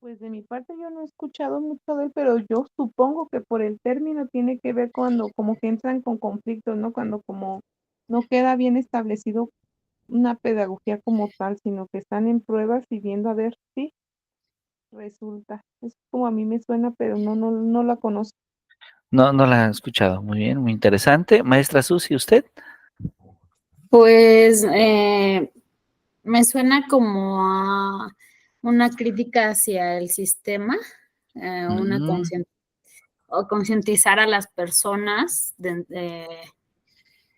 Pues de mi parte yo no he escuchado mucho de él, pero yo supongo que por el término tiene que ver cuando como que entran con conflictos, ¿no? Cuando como no queda bien establecido una pedagogía como tal, sino que están en pruebas y viendo a ver si resulta. Es como a mí me suena, pero no la conozco. No, no la he escuchado. Muy bien, muy interesante. Maestra Susi, ¿usted? Pues me suena como a una crítica hacia el sistema, una Mm, o concientizar a las personas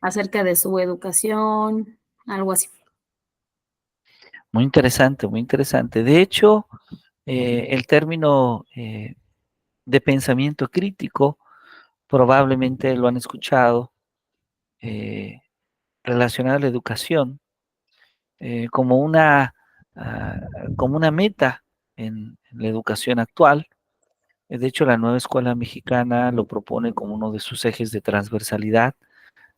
acerca de su educación, algo así. muy interesante, muy interesante. De hecho, el término de pensamiento crítico probablemente lo han escuchado eh, relacionado a la educación como ah, como una meta en la educación actual. De hecho, la nueva escuela mexicana lo propone como uno de sus ejes de transversalidad,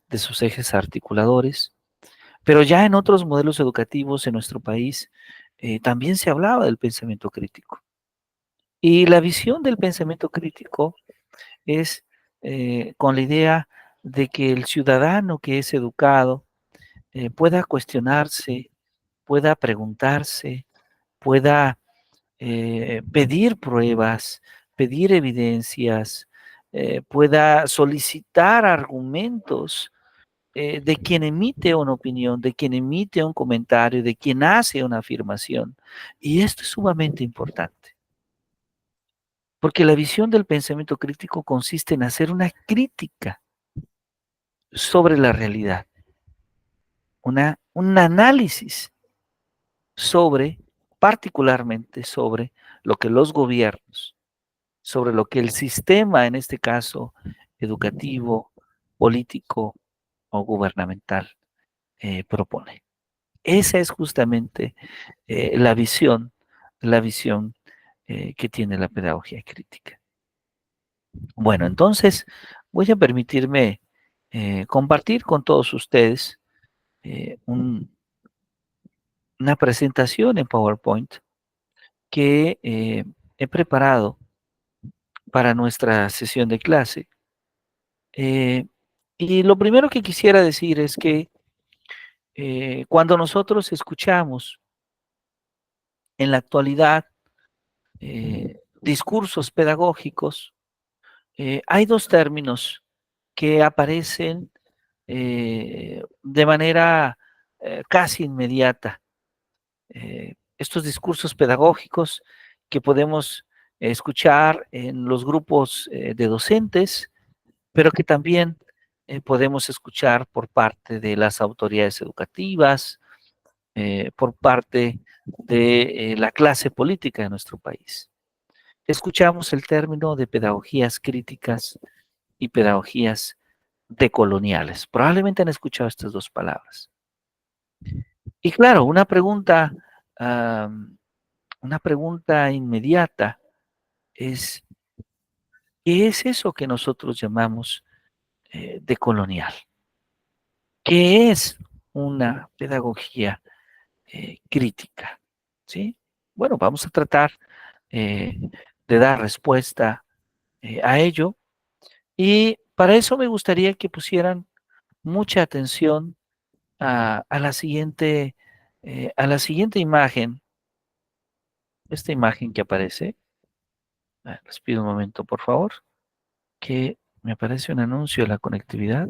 de sus ejes articuladores. Pero ya en otros modelos educativos en nuestro país también se hablaba del pensamiento crítico. Y la visión del pensamiento crítico es con la idea de que el ciudadano que es educado pueda cuestionarse, pueda preguntarse, pueda pedir pruebas, pedir evidencias, pueda solicitar argumentos de quien emite una opinión, de quien emite un comentario, de quien hace una afirmación. Y esto es sumamente importante, porque la visión del pensamiento crítico consiste en hacer una crítica sobre la realidad, un análisis sobre, particularmente sobre lo que los gobiernos, sobre lo que el sistema, en este caso educativo, político o gubernamental, propone. Esa es justamente la visión que tiene la pedagogía crítica. Bueno, entonces voy a permitirme compartir con todos ustedes una presentación en PowerPoint que he preparado para nuestra sesión de clase. Eh, y lo primero que quisiera decir es que cuando nosotros escuchamos en la actualidad discursos pedagógicos, hay dos términos que aparecen de manera casi inmediata. Estos discursos pedagógicos que podemos escuchar en los grupos de docentes, pero que también podemos escuchar por parte de las autoridades educativas, por parte de la clase política de nuestro país. Escuchamos el término de pedagogías críticas y pedagogías decoloniales. Probablemente han escuchado estas dos palabras. Y claro, una pregunta inmediata es, ¿qué es eso que nosotros llamamos decolonial? ¿Qué es una pedagogía crítica? ¿Sí? Bueno, vamos a tratar eh, de dar respuesta a ello. Y para eso me gustaría que pusieran mucha atención a la siguiente imagen, esta imagen que aparece. Les pido un momento, por favor, que me aparece un anuncio de la conectividad.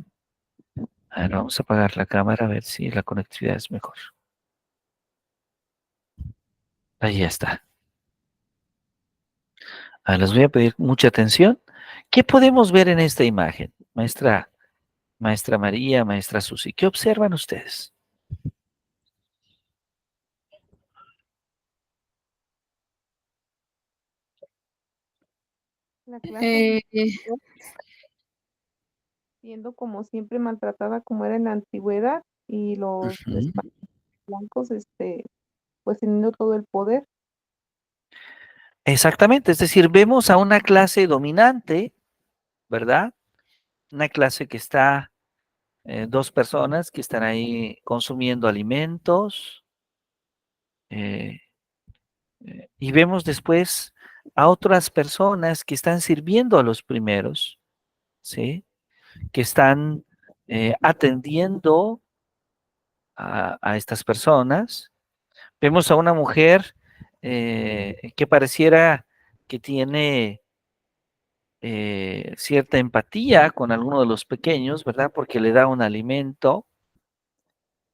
A ver, vamos a apagar la cámara a ver si la conectividad es mejor. Ahí está. Les voy a pedir mucha atención. ¿Qué podemos ver en esta imagen? Maestra María, maestra Susi, ¿qué observan ustedes? La clase Eh, siendo como siempre maltratada como era en la antigüedad y los Ujú. españoles blancos, pues teniendo todo el poder. Exactamente, es decir, vemos a una clase dominante, ¿verdad? Una clase que está, dos personas que están ahí consumiendo alimentos, eh, Y vemos después a otras personas que están sirviendo a los primeros, ¿sí? Que están atendiendo a estas personas. Vemos a una mujer que pareciera que tiene cierta empatía con alguno de los pequeños, ¿verdad? Porque le da un alimento.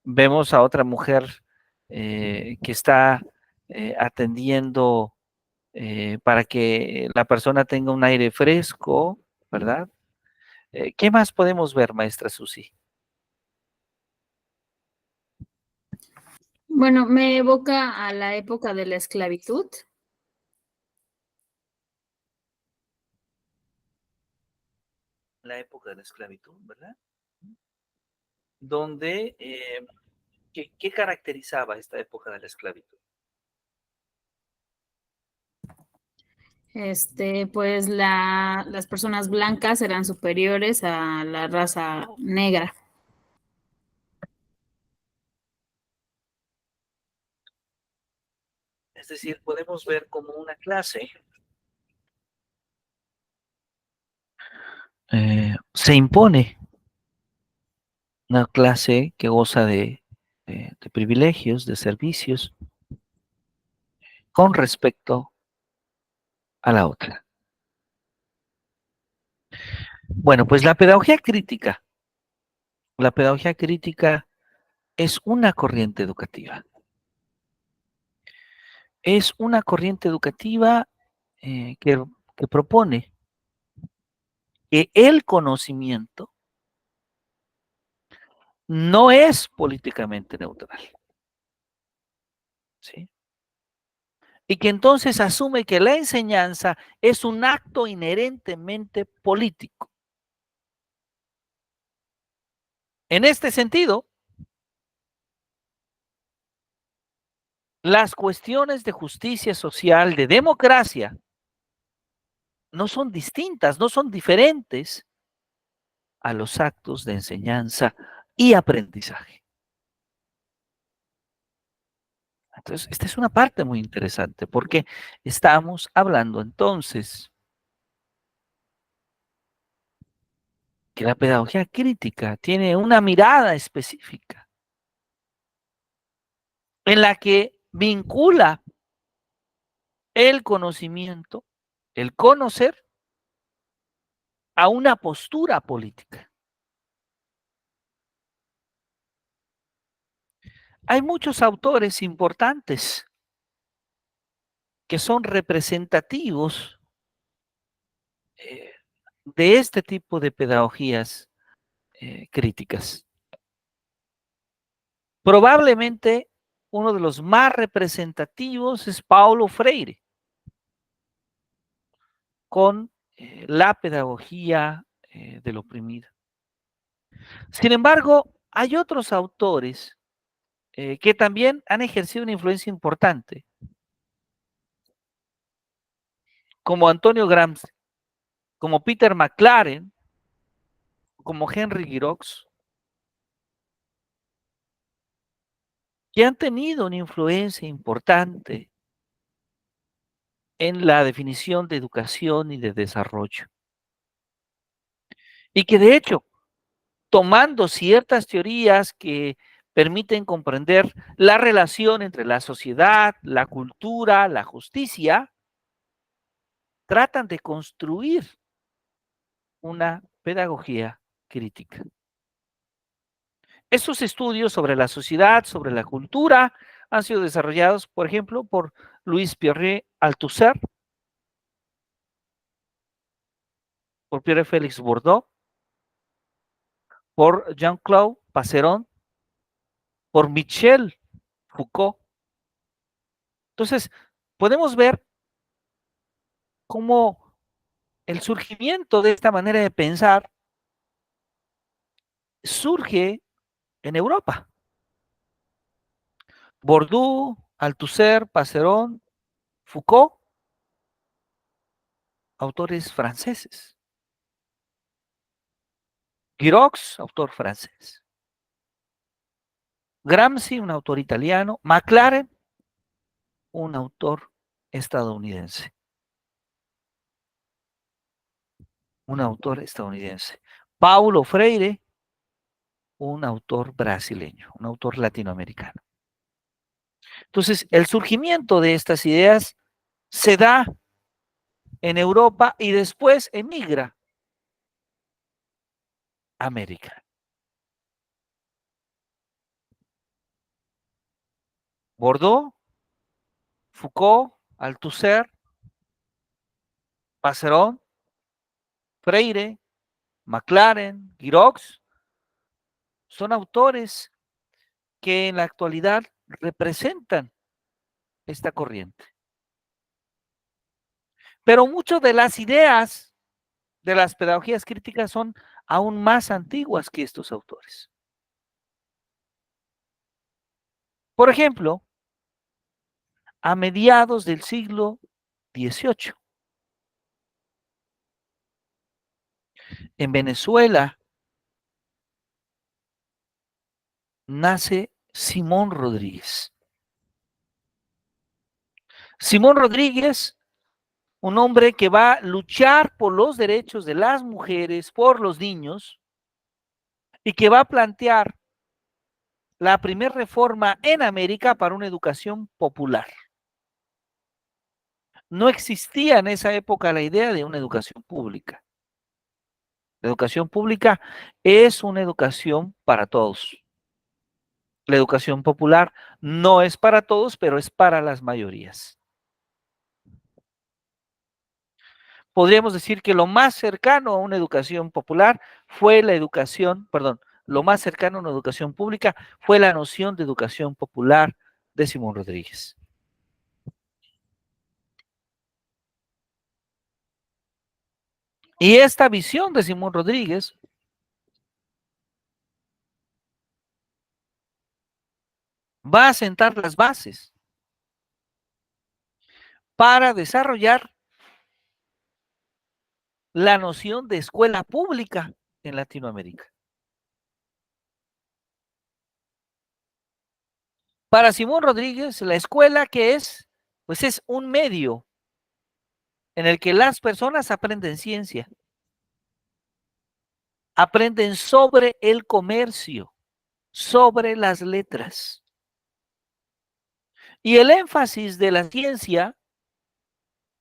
Vemos a otra mujer que está atendiendo para que la persona tenga un aire fresco, ¿verdad? ¿Qué más podemos ver, maestra Susi? Bueno, me evoca a la época de la esclavitud. La época de la esclavitud, ¿verdad? Donde, ¿qué caracterizaba esta época de la esclavitud? Pues las personas blancas eran superiores a la raza negra. Es decir, podemos ver como una clase se impone, una clase que goza de privilegios, de servicios, con respecto a la otra. Bueno, pues la pedagogía crítica es una corriente educativa. Es una corriente educativa que propone que el conocimiento no es políticamente neutral, ¿sí? Y que entonces asume que la enseñanza es un acto inherentemente político. En este sentido, las cuestiones de justicia social, de democracia, no son distintas, no son diferentes a los actos de enseñanza y aprendizaje. Entonces, esta es una parte muy interesante porque estamos hablando entonces que la pedagogía crítica tiene una mirada específica en la que vincula el conocimiento, el conocer, a una postura política. Hay muchos autores importantes que son representativos eh, de este tipo de pedagogías críticas. Probablemente uno de los más representativos es Paulo Freire, con la pedagogía del oprimido. Sin embargo, hay otros autores que también han ejercido una influencia importante, como Antonio Gramsci, como Peter McLaren, como Henry Giroux, que han tenido una influencia importante en la definición de educación y de desarrollo. Y que de hecho, tomando ciertas teorías que permiten comprender la relación entre la sociedad, la cultura, la justicia, tratan de construir una pedagogía crítica. Estos estudios sobre la sociedad, sobre la cultura, han sido desarrollados, por ejemplo, por Luis Pierre Althusser, por Pierre Félix Bourdieu, por Jean-Claude Passeron, por Michel Foucault. Entonces, podemos ver cómo el surgimiento de esta manera de pensar surge en Europa. Bourdieu, Althusser, Passeron, Foucault, autores franceses. Giroux, autor francés. Gramsci, un autor italiano. McLaren, un autor estadounidense. Un autor estadounidense. Paulo Freire, un autor brasileño, un autor latinoamericano. Entonces, el surgimiento de estas ideas se da en Europa y después emigra a América. Bordeaux, Foucault, Althusser, Passerón, Freire, Maclaren, Giroux, son autores que en la actualidad representan esta corriente. Pero muchas de las ideas de las pedagogías críticas son aún más antiguas que estos autores. Por ejemplo, a mediados del siglo XVIII, en Venezuela nace Simón Rodríguez. Simón Rodríguez, un hombre que va a luchar por los derechos de las mujeres, por los niños, y que va a plantear la primera reforma en América para una educación popular. No existía en esa época la idea de una educación pública. La educación pública es una educación para todos. La educación popular no es para todos, pero es para las mayorías. Podríamos decir que lo más cercano a una educación popular fue la educación, perdón, lo más cercano a una educación pública fue la noción de educación popular de Simón Rodríguez. Y esta visión de Simón Rodríguez va a sentar las bases para desarrollar la noción de escuela pública en Latinoamérica. Para Simón Rodríguez, la escuela que es, pues es un medio en el que las personas aprenden ciencia, aprenden sobre el comercio, sobre las letras. Y el énfasis de la ciencia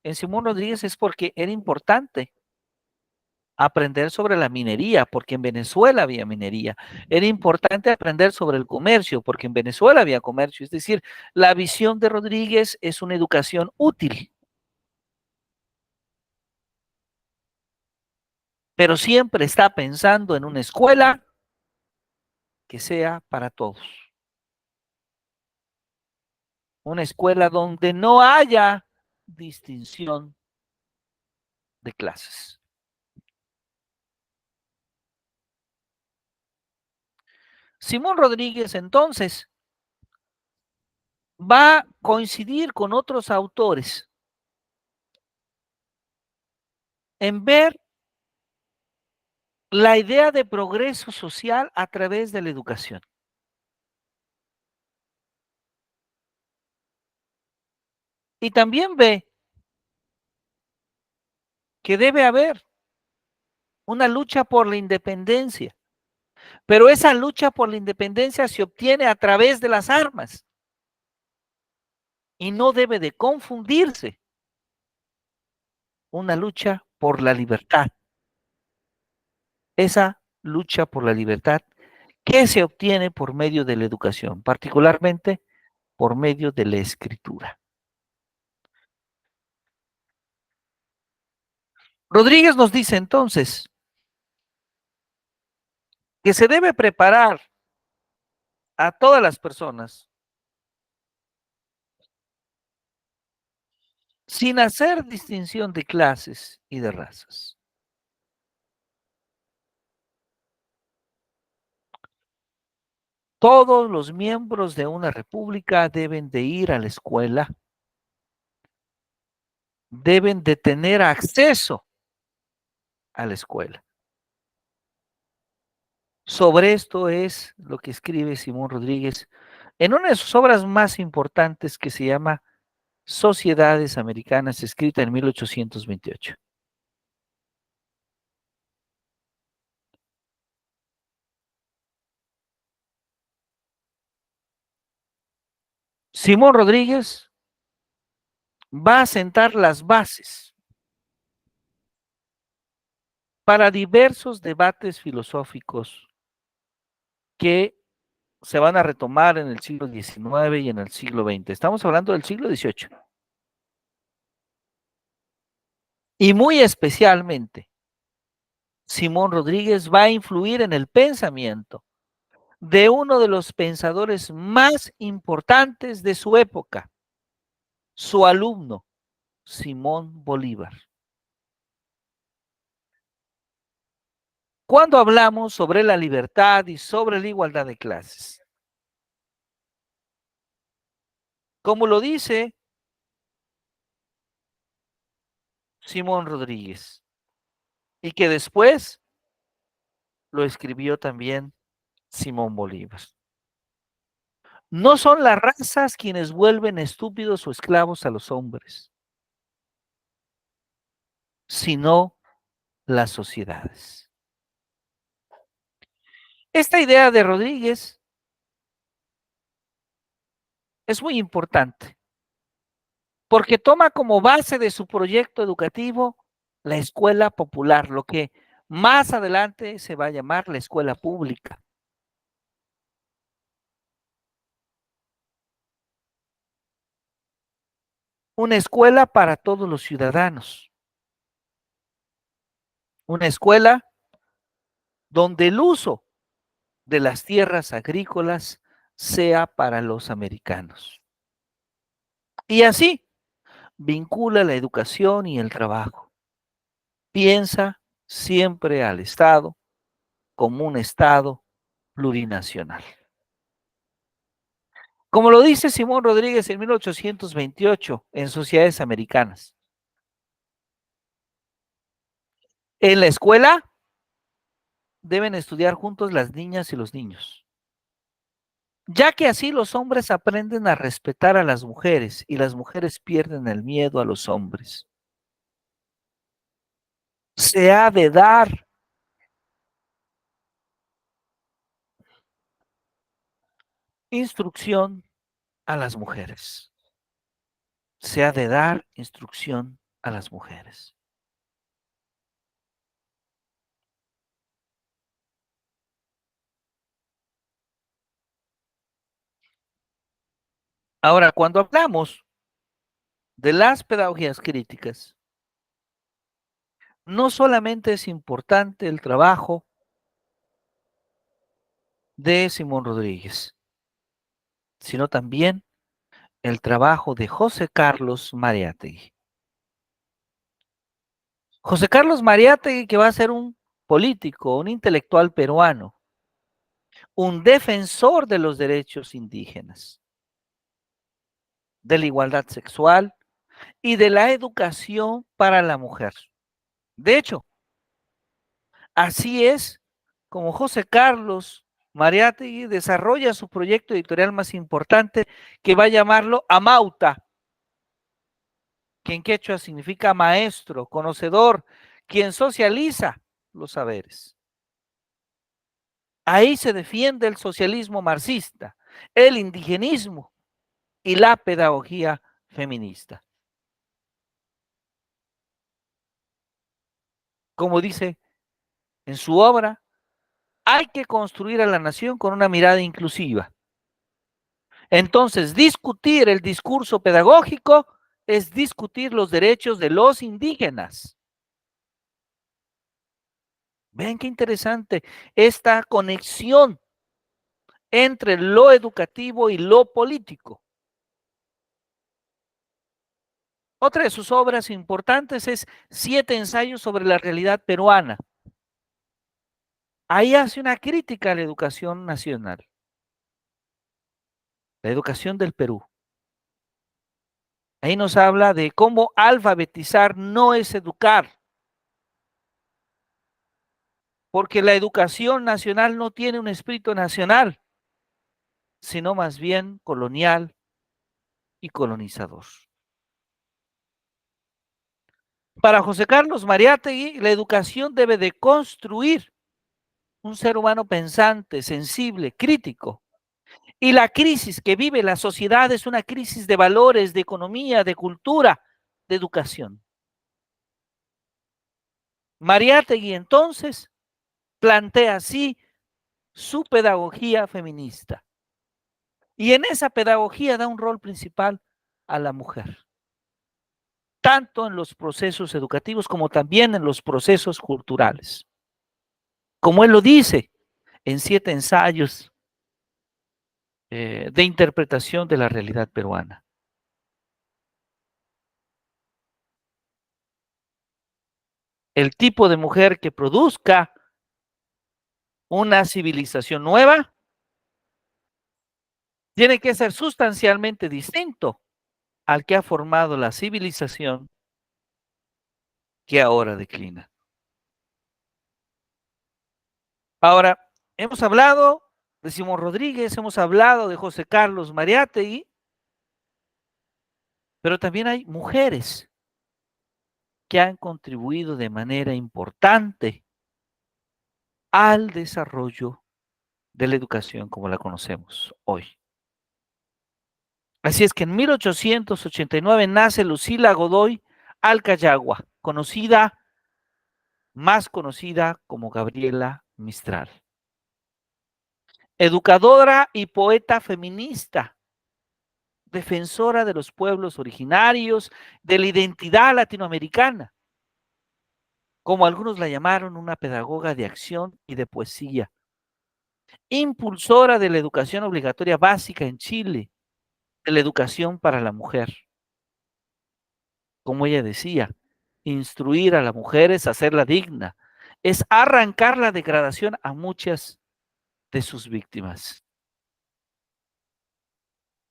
en Simón Rodríguez es porque era importante aprender sobre la minería, porque en Venezuela había minería. Era importante aprender sobre el comercio, porque en Venezuela había comercio. Es decir, la visión de Rodríguez es una educación útil, pero siempre está pensando en una escuela que sea para todos. Una escuela donde no haya distinción de clases. Simón Rodríguez entonces va a coincidir con otros autores en ver la idea de progreso social a través de la educación. Y también ve que debe haber una lucha por la independencia, pero esa lucha por la independencia se obtiene a través de las armas y no debe de confundirse una lucha por la libertad. Esa lucha por la libertad que se obtiene por medio de la educación, particularmente por medio de la escritura. Rodríguez nos dice entonces que se debe preparar a todas las personas sin hacer distinción de clases y de razas. Todos los miembros de una república deben de ir a la escuela, deben de tener acceso a la escuela. Sobre esto es lo que escribe Simón Rodríguez en una de sus obras más importantes que se llama Sociedades Americanas, escrita en 1828. Simón Rodríguez va a sentar las bases para diversos debates filosóficos que se van a retomar en el siglo XIX y en el siglo XX. Estamos hablando del siglo XVIII. Y muy especialmente, Simón Rodríguez va a influir en el pensamiento de uno de los pensadores más importantes de su época, su alumno, Simón Bolívar. Cuando hablamos sobre la libertad y sobre la igualdad de clases, como lo dice Simón Rodríguez, y que después lo escribió también Simón Bolívar. No son las razas quienes vuelven estúpidos o esclavos a los hombres, sino las sociedades. Esta idea de Rodríguez es muy importante porque toma como base de su proyecto educativo la escuela popular, lo que más adelante se va a llamar la escuela pública. Una escuela para todos los ciudadanos. Una escuela donde el uso de las tierras agrícolas sea para los americanos. Y así vincula la educación y el trabajo. Piensa siempre al Estado como un Estado plurinacional. Como lo dice Simón Rodríguez en 1828 en Sociedades Americanas. En la escuela deben estudiar juntos las niñas y los niños, ya que así los hombres aprenden a respetar a las mujeres y las mujeres pierden el miedo a los hombres. Se ha de dar instrucción a las mujeres. Se ha de dar instrucción a las mujeres. Ahora, cuando hablamos de las pedagogías críticas, no solamente es importante el trabajo de Simón Rodríguez, sino también el trabajo de José Carlos Mariátegui. José Carlos Mariátegui, que va a ser un político, un intelectual peruano, un defensor de los derechos indígenas, de la igualdad sexual y de la educación para la mujer. De hecho, así es como José Carlos Mariátegui desarrolla su proyecto editorial más importante, que va a llamarlo Amauta, que en quechua significa maestro, conocedor, quien socializa los saberes. Ahí se defiende el socialismo marxista, el indigenismo y la pedagogía feminista. Como dice en su obra, hay que construir a la nación con una mirada inclusiva. Entonces, discutir el discurso pedagógico es discutir los derechos de los indígenas. Ven qué interesante esta conexión entre lo educativo y lo político. Otra de sus obras importantes es 7 ensayos sobre la realidad peruana. Ahí hace una crítica a la educación nacional, la educación del Perú. Ahí nos habla de cómo alfabetizar no es educar, porque la educación nacional no tiene un espíritu nacional, sino más bien colonial y colonizador. Para José Carlos Mariátegui, la educación debe de construir un ser humano pensante, sensible, crítico. Y la crisis que vive la sociedad es una crisis de valores, de economía, de cultura, de educación. Mariátegui entonces plantea así su pedagogía feminista. Y en esa pedagogía da un rol principal a la mujer, tanto en los procesos educativos como también en los procesos culturales. Como él lo dice en 7 ensayos de interpretación de la realidad peruana. El tipo de mujer que produzca una civilización nueva tiene que ser sustancialmente distinto al que ha formado la civilización que ahora declina. Ahora, hemos hablado de Simón Rodríguez, hemos hablado de José Carlos Mariátegui, pero también hay mujeres que han contribuido de manera importante al desarrollo de la educación como la conocemos hoy. Así es que en 1889 nace Lucila Godoy Alcayagua, más conocida como Gabriela Mistral. Educadora y poeta feminista, defensora de los pueblos originarios, de la identidad latinoamericana, como algunos la llamaron, una pedagoga de acción y de poesía, impulsora de la educación obligatoria básica en Chile, de la educación para la mujer. Como ella decía, instruir a la mujer es hacerla digna, es arrancar la degradación a muchas de sus víctimas.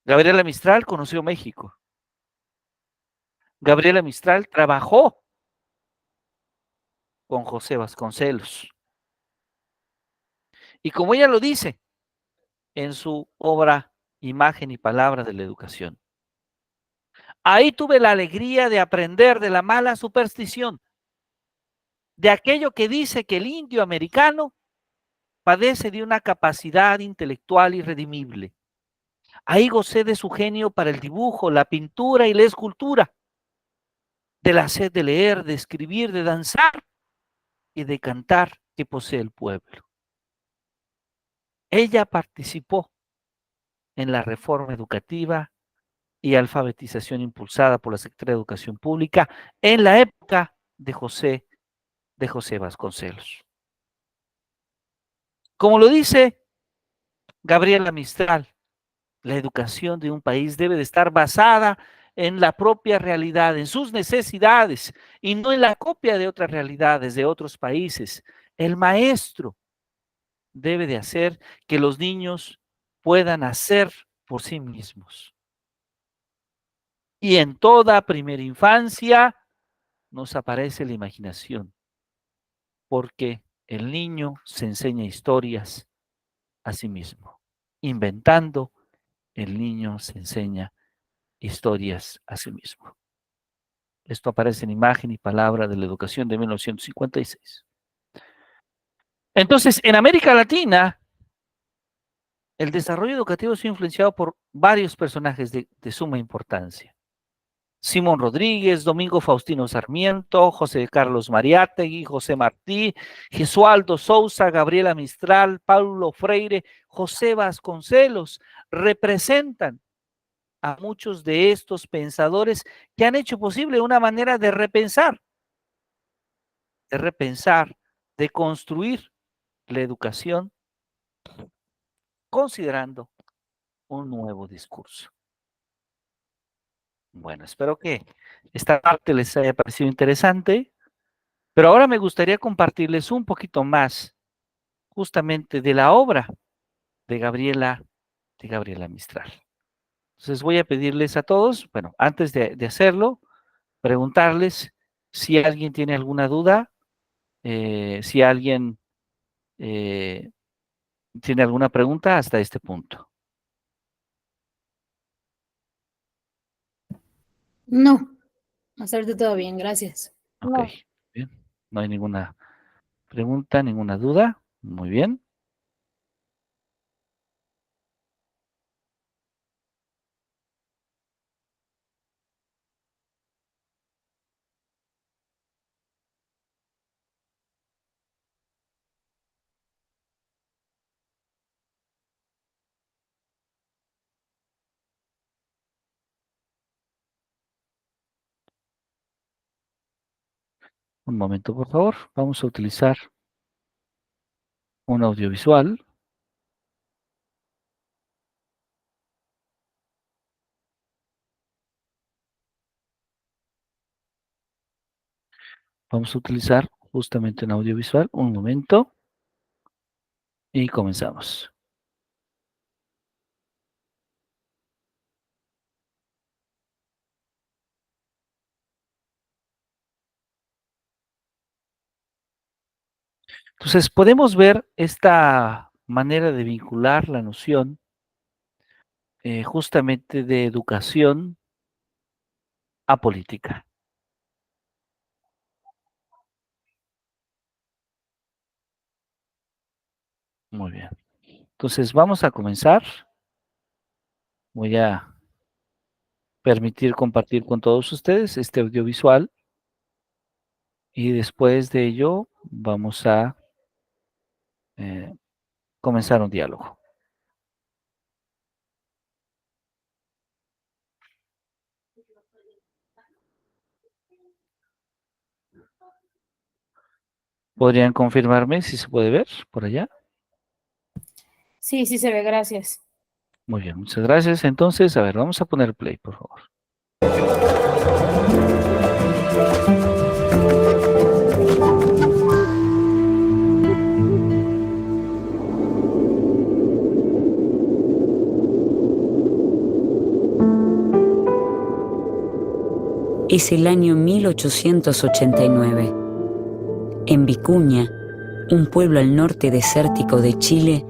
Gabriela Mistral conoció México. Gabriela Mistral trabajó con José Vasconcelos. Y como ella lo dice en su obra Imagen y Palabra de la Educación, ahí tuve la alegría de aprender de la mala superstición, de aquello que dice que el indio americano padece de una capacidad intelectual irredimible. Ahí gocé de su genio para el dibujo, la pintura y la escultura, de la sed de leer, de escribir, de danzar y de cantar que posee el pueblo. Ella participó en la reforma educativa y alfabetización impulsada por la Secretaría de Educación Pública en la época de José Vasconcelos. Como lo dice Gabriela Mistral, la educación de un país debe de estar basada en la propia realidad, en sus necesidades y no en la copia de otras realidades de otros países. El maestro debe de hacer que los niños puedan hacer por sí mismos. Y en toda primera infancia nos aparece la imaginación, porque el niño se enseña historias a sí mismo. Inventando, el niño se enseña historias a sí mismo. Esto aparece en Imagen y Palabra de la Educación de 1956. Entonces, en América Latina, el desarrollo educativo ha sido influenciado por varios personajes de suma importancia. Simón Rodríguez, Domingo Faustino Sarmiento, José Carlos Mariátegui, José Martí, Gesualdo Sousa, Gabriela Mistral, Paulo Freire, José Vasconcelos, representan a muchos de estos pensadores que han hecho posible una manera de repensar, de construir la educación considerando un nuevo discurso. Bueno, espero que esta parte les haya parecido interesante, pero ahora me gustaría compartirles un poquito más justamente de la obra de Gabriela Mistral. Entonces voy a pedirles a todos, bueno, antes de hacerlo, preguntarles si alguien tiene alguna duda, si alguien tiene alguna pregunta hasta este punto. No, hacerte todo bien, gracias. Ok, No. bien. No hay ninguna pregunta, ninguna duda. Muy bien. Un momento, por favor. Vamos a utilizar un audiovisual. Vamos a utilizar justamente un audiovisual. Un momento. Y comenzamos. Entonces, podemos ver esta manera de vincular la noción justamente de educación a política. Muy bien. Entonces, vamos a comenzar. Voy a permitir compartir con todos ustedes este audiovisual y después de ello vamos a eh, comenzar un diálogo. ¿Podrían confirmarme si se puede ver por allá? Sí, sí se ve, gracias. Muy bien, muchas gracias. Entonces, a ver, vamos a poner play, por favor. Es el año 1889. En Vicuña, un pueblo al norte desértico de Chile,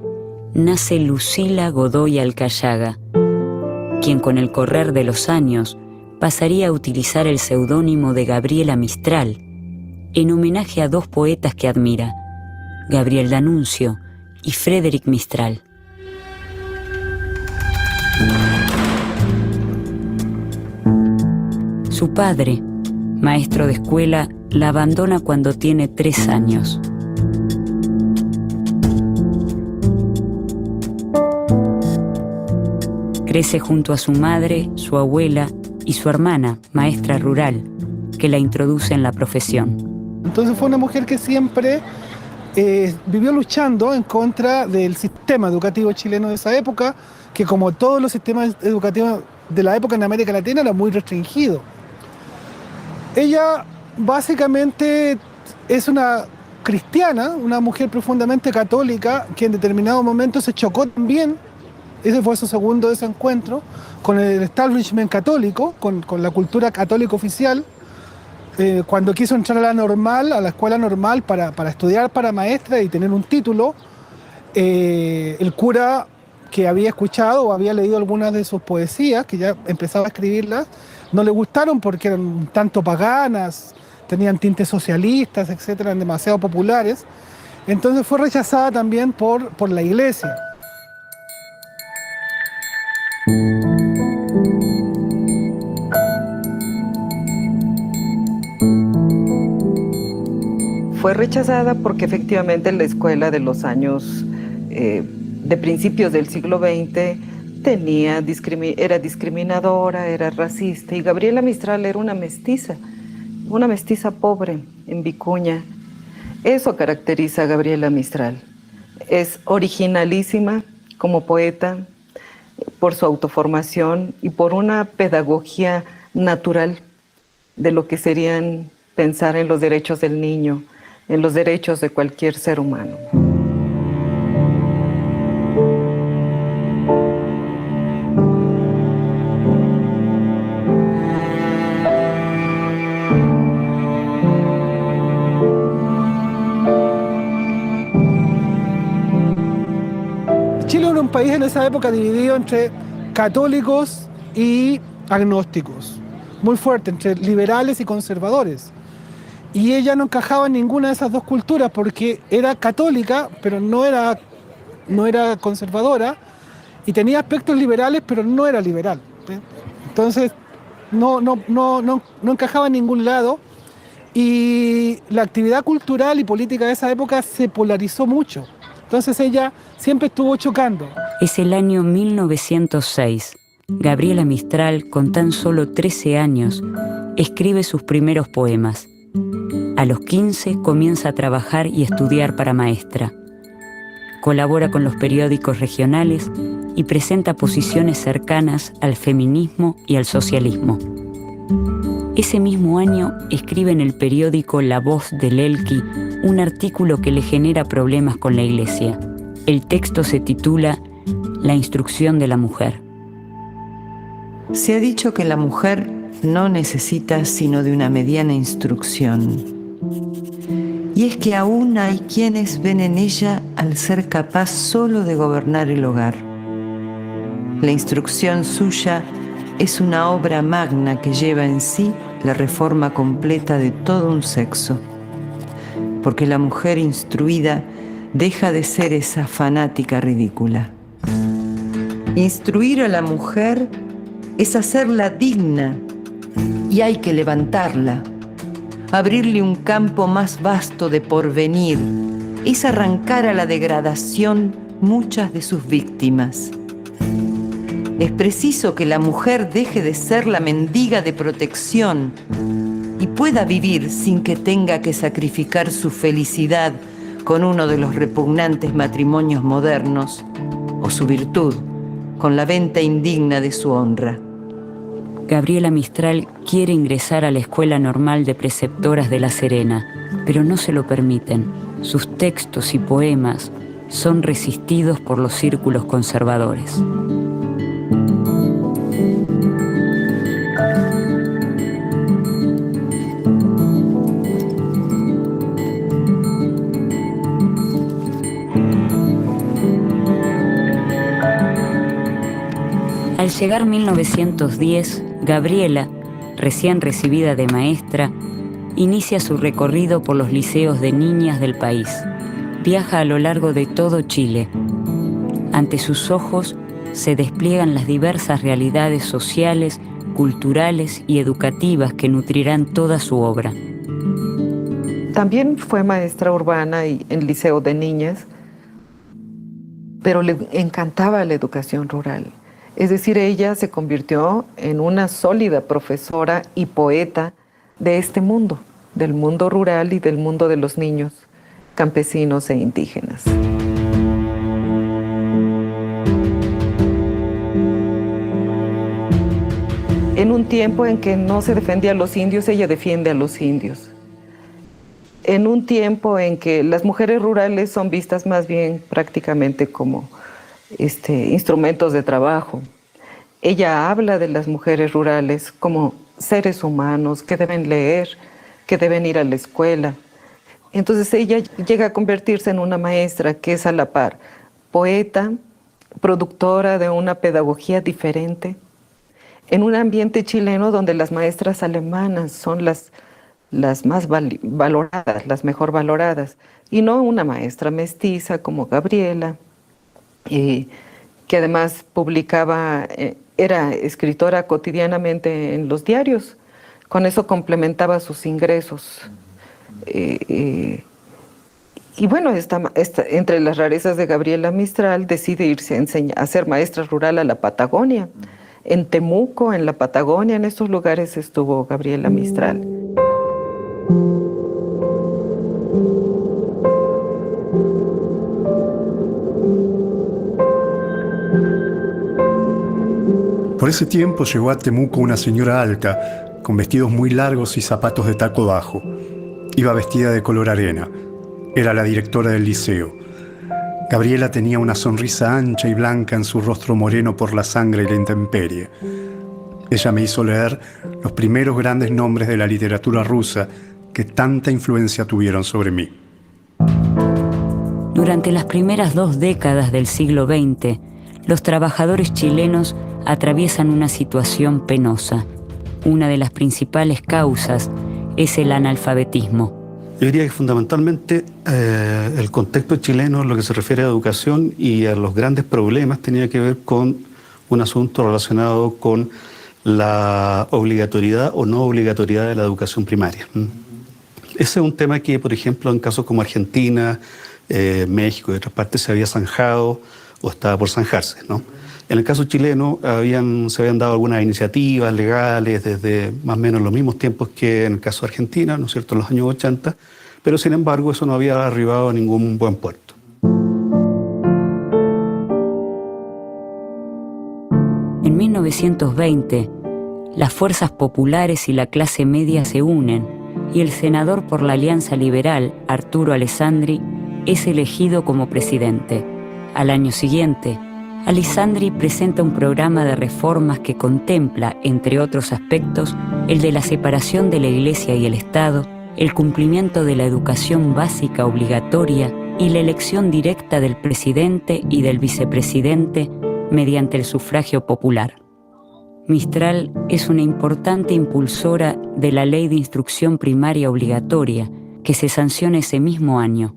nace Lucila Godoy Alcayaga, quien con el correr de los años pasaría a utilizar el seudónimo de Gabriela Mistral, en homenaje a dos poetas que admira, Gabriel D'Annunzio y Frédéric Mistral. Su padre, maestro de escuela, la abandona cuando tiene 3 años. Crece junto a su madre, su abuela y su hermana, maestra rural, que la introduce en la profesión. Entonces fue una mujer que siempre vivió luchando en contra del sistema educativo chileno de esa época, que como todos los sistemas educativos de la época en América Latina era muy restringido. Ella básicamente es una cristiana, una mujer profundamente católica, que en determinado momento se chocó también, ese fue su segundo desencuentro, con el establishment católico, con la cultura católica oficial, cuando quiso entrar a la normal, a la escuela normal para estudiar para maestra y tener un título. El cura, que había escuchado o había leído algunas de sus poesías, que ya empezaba a escribirlas, no le gustaron porque eran un tanto paganas, tenían tintes socialistas, etcétera, eran demasiado populares. Entonces fue rechazada también por la iglesia. Fue rechazada porque efectivamente la escuela de los años de principios del siglo XX era discriminadora, era racista, y Gabriela Mistral era una mestiza pobre en Vicuña. Eso caracteriza a Gabriela Mistral. Es originalísima como poeta por su autoformación y por una pedagogía natural de lo que serían pensar en los derechos del niño, en los derechos de cualquier ser humano. Chile era un país en esa época dividido entre católicos y agnósticos, muy fuerte, entre liberales y conservadores. y ella no encajaba en ninguna de esas dos culturas porque era católica, pero no era conservadora, y tenía aspectos liberales, pero no era liberal. Entonces no encajaba en ningún lado, y la actividad cultural y política de esa época se polarizó mucho. Entonces ella siempre estuvo chocando. Es el año 1906. Gabriela Mistral, con tan solo 13 años, escribe sus primeros poemas. A los 15 comienza a trabajar y estudiar para maestra. Colabora con los periódicos regionales y presenta posiciones cercanas al feminismo y al socialismo. Ese mismo año escribe en el periódico La Voz del Elqui un artículo que le genera problemas con la Iglesia. El texto se titula La instrucción de la mujer. Se ha dicho que la mujer no necesita sino de una mediana instrucción. Y es que aún hay quienes ven en ella al ser capaz solo de gobernar el hogar. La instrucción suya es una obra magna que lleva en sí la reforma completa de todo un sexo. Porque la mujer instruida deja de ser esa fanática ridícula. Instruir a la mujer es hacerla digna, y hay que levantarla, abrirle un campo más vasto de porvenir, es arrancar a la degradación muchas de sus víctimas. Es preciso que la mujer deje de ser la mendiga de protección y pueda vivir sin que tenga que sacrificar su felicidad con uno de los repugnantes matrimonios modernos, o su virtud con la venta indigna de su honra. Gabriela Mistral quiere ingresar a la Escuela Normal de Preceptoras de La Serena, pero no se lo permiten. Sus textos y poemas son resistidos por los círculos conservadores. Al llegar 1910, Gabriela, recién recibida de maestra, inicia su recorrido por los liceos de niñas del país. Viaja a lo largo de todo Chile. Ante sus ojos se despliegan las diversas realidades sociales, culturales y educativas que nutrirán toda su obra. También fue maestra urbana y en liceo de niñas, pero le encantaba la educación rural. Es decir, ella se convirtió en una sólida profesora y poeta de este mundo, del mundo rural y del mundo de los niños campesinos e indígenas. En un tiempo en que no se defendía a los indios, ella defiende a los indios. En un tiempo en que las mujeres rurales son vistas más bien prácticamente como instrumentos de trabajo. Ella habla de las mujeres rurales como seres humanos que deben leer, que deben ir a la escuela. Entonces ella llega a convertirse en una maestra que es a la par poeta, productora de una pedagogía diferente, en un ambiente chileno donde las maestras alemanas son las más valoradas, las mejor valoradas, y no una maestra mestiza como Gabriela, que además publicaba, era escritora cotidianamente en los diarios, con eso complementaba sus ingresos. Y bueno, entre las rarezas de Gabriela Mistral decide irse a ser maestra rural a la Patagonia. En Temuco, en la Patagonia, en estos lugares estuvo Gabriela Mistral. Por ese tiempo llegó a Temuco una señora alta, con vestidos muy largos y zapatos de taco bajo. Iba vestida de color arena. Era la directora del liceo. Gabriela tenía una sonrisa ancha y blanca en su rostro moreno por la sangre y la intemperie. Ella me hizo leer los primeros grandes nombres de la literatura rusa que tanta influencia tuvieron sobre mí. Durante las primeras 2 décadas del siglo XX, los trabajadores chilenos atraviesan una situación penosa. Una de las principales causas es el analfabetismo. Yo diría que fundamentalmente el contexto chileno en lo que se refiere a educación y a los grandes problemas tenía que ver con un asunto relacionado con la obligatoriedad o no obligatoriedad de la educación primaria. Ese es un tema que, por ejemplo, en casos como Argentina, México y otras partes se había zanjado o estaba por zanjarse, ¿no? En el caso chileno se habían dado algunas iniciativas legales desde más o menos los mismos tiempos que en el caso de Argentina, ¿no es cierto?, en los años 80, pero sin embargo eso no había arribado a ningún buen puerto. En 1920, las fuerzas populares y la clase media se unen y el senador por la Alianza Liberal, Arturo Alessandri, es elegido como presidente. Al año siguiente, Alessandri presenta un programa de reformas que contempla, entre otros aspectos, el de la separación de la Iglesia y el Estado, el cumplimiento de la educación básica obligatoria y la elección directa del presidente y del vicepresidente mediante el sufragio popular. Mistral es una importante impulsora de la Ley de Instrucción Primaria Obligatoria que se sanciona ese mismo año.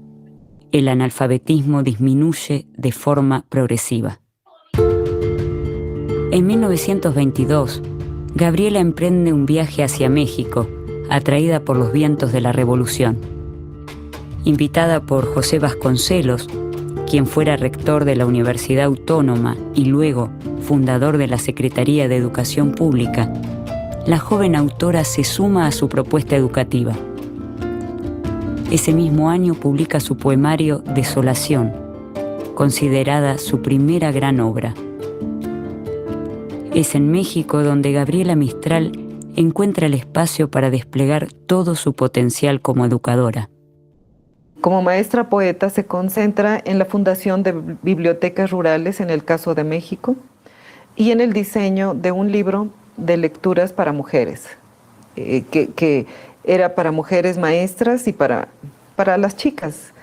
El analfabetismo disminuye de forma progresiva. En 1922, Gabriela emprende un viaje hacia México, atraída por los vientos de la Revolución. Invitada por José Vasconcelos, quien fuera rector de la Universidad Autónoma y luego fundador de la Secretaría de Educación Pública, la joven autora se suma a su propuesta educativa. Ese mismo año publica su poemario Desolación, considerada su primera gran obra. Es en México donde Gabriela Mistral encuentra el espacio para desplegar todo su potencial como educadora. Como maestra poeta se concentra en la fundación de bibliotecas rurales en el caso de México y en el diseño de un libro de lecturas para mujeres, que era para mujeres maestras y para las chicas,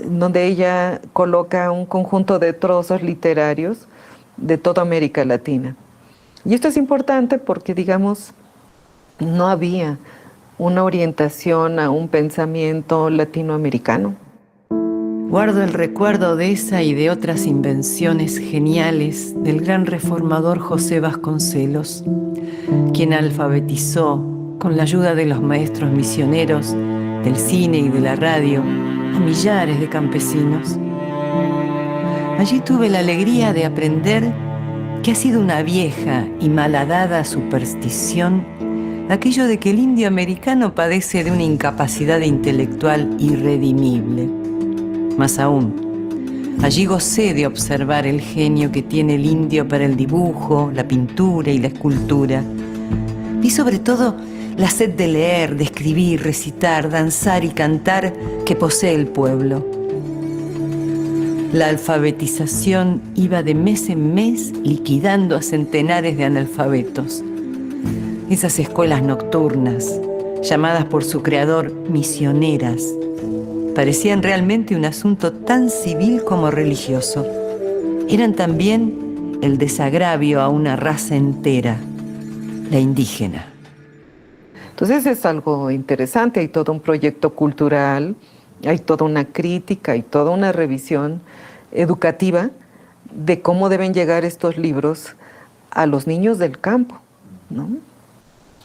donde ella coloca un conjunto de trozos literarios de toda América Latina. Y esto es importante porque, digamos, no había una orientación a un pensamiento latinoamericano. Guardo el recuerdo de esa y de otras invenciones geniales del gran reformador José Vasconcelos, quien alfabetizó, con la ayuda de los maestros misioneros, del cine y de la radio, a millares de campesinos. Allí tuve la alegría de aprender que ha sido una vieja y malhadada superstición aquello de que el indio americano padece de una incapacidad intelectual irredimible. Más aún, allí gocé de observar el genio que tiene el indio para el dibujo, la pintura y la escultura. Vi sobre todo la sed de leer, de escribir, recitar, danzar y cantar que posee el pueblo. La alfabetización iba de mes en mes liquidando a centenares de analfabetos. Esas escuelas nocturnas, llamadas por su creador misioneras, parecían realmente un asunto tan civil como religioso. Eran también el desagravio a una raza entera, la indígena. Entonces es algo interesante, hay todo un proyecto cultural, hay toda una crítica, hay toda una revisión educativa de cómo deben llegar estos libros a los niños del campo, ¿no?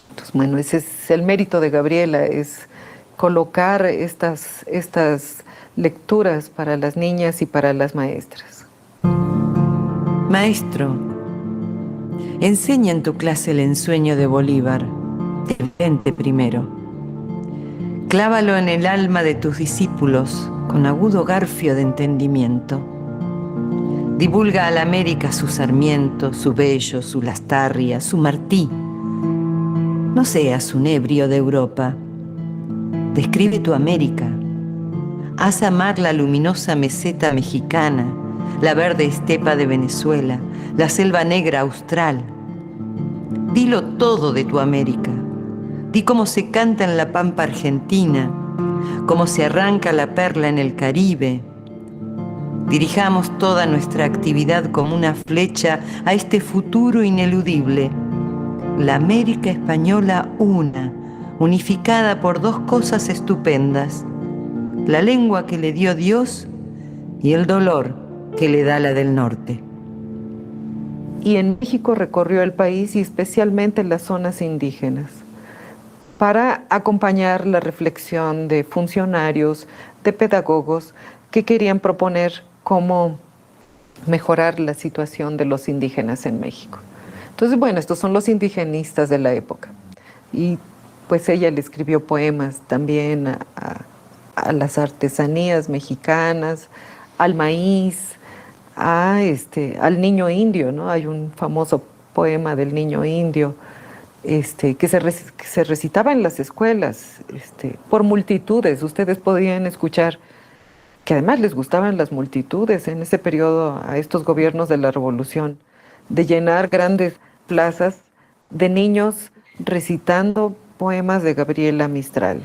Entonces, bueno, ese es el mérito de Gabriela, es colocar estas lecturas para las niñas y para las maestras. Maestro, enseña en tu clase el ensueño de Bolívar, del 20 primero. Clávalo en el alma de tus discípulos con agudo garfio de entendimiento. Divulga a la América su Sarmiento, su Bello, su Lastarria, su Martí. No seas un ebrio de Europa. Describe tu América. Haz amar la luminosa meseta mexicana, la verde estepa de Venezuela, la selva negra austral. Dilo todo de tu América. Di cómo se canta en la pampa argentina, cómo se arranca la perla en el Caribe. Dirijamos toda nuestra actividad como una flecha a este futuro ineludible. La América española una unificada por dos cosas estupendas: la lengua que le dio Dios y el dolor que le da la del norte. Y en México recorrió el país y especialmente las zonas indígenas para acompañar la reflexión de funcionarios, de pedagogos que querían proponer cómo mejorar la situación de los indígenas en México. Entonces, bueno, estos son los indigenistas de la época. Y pues ella le escribió poemas también a las artesanías mexicanas, al maíz, al niño indio, ¿no? Hay un famoso poema del niño indio que se recitaba en las escuelas por multitudes. Ustedes podían escuchar que además les gustaban las multitudes en ese periodo a estos gobiernos de la Revolución, de llenar grandes plazas de niños recitando poemas de Gabriela Mistral.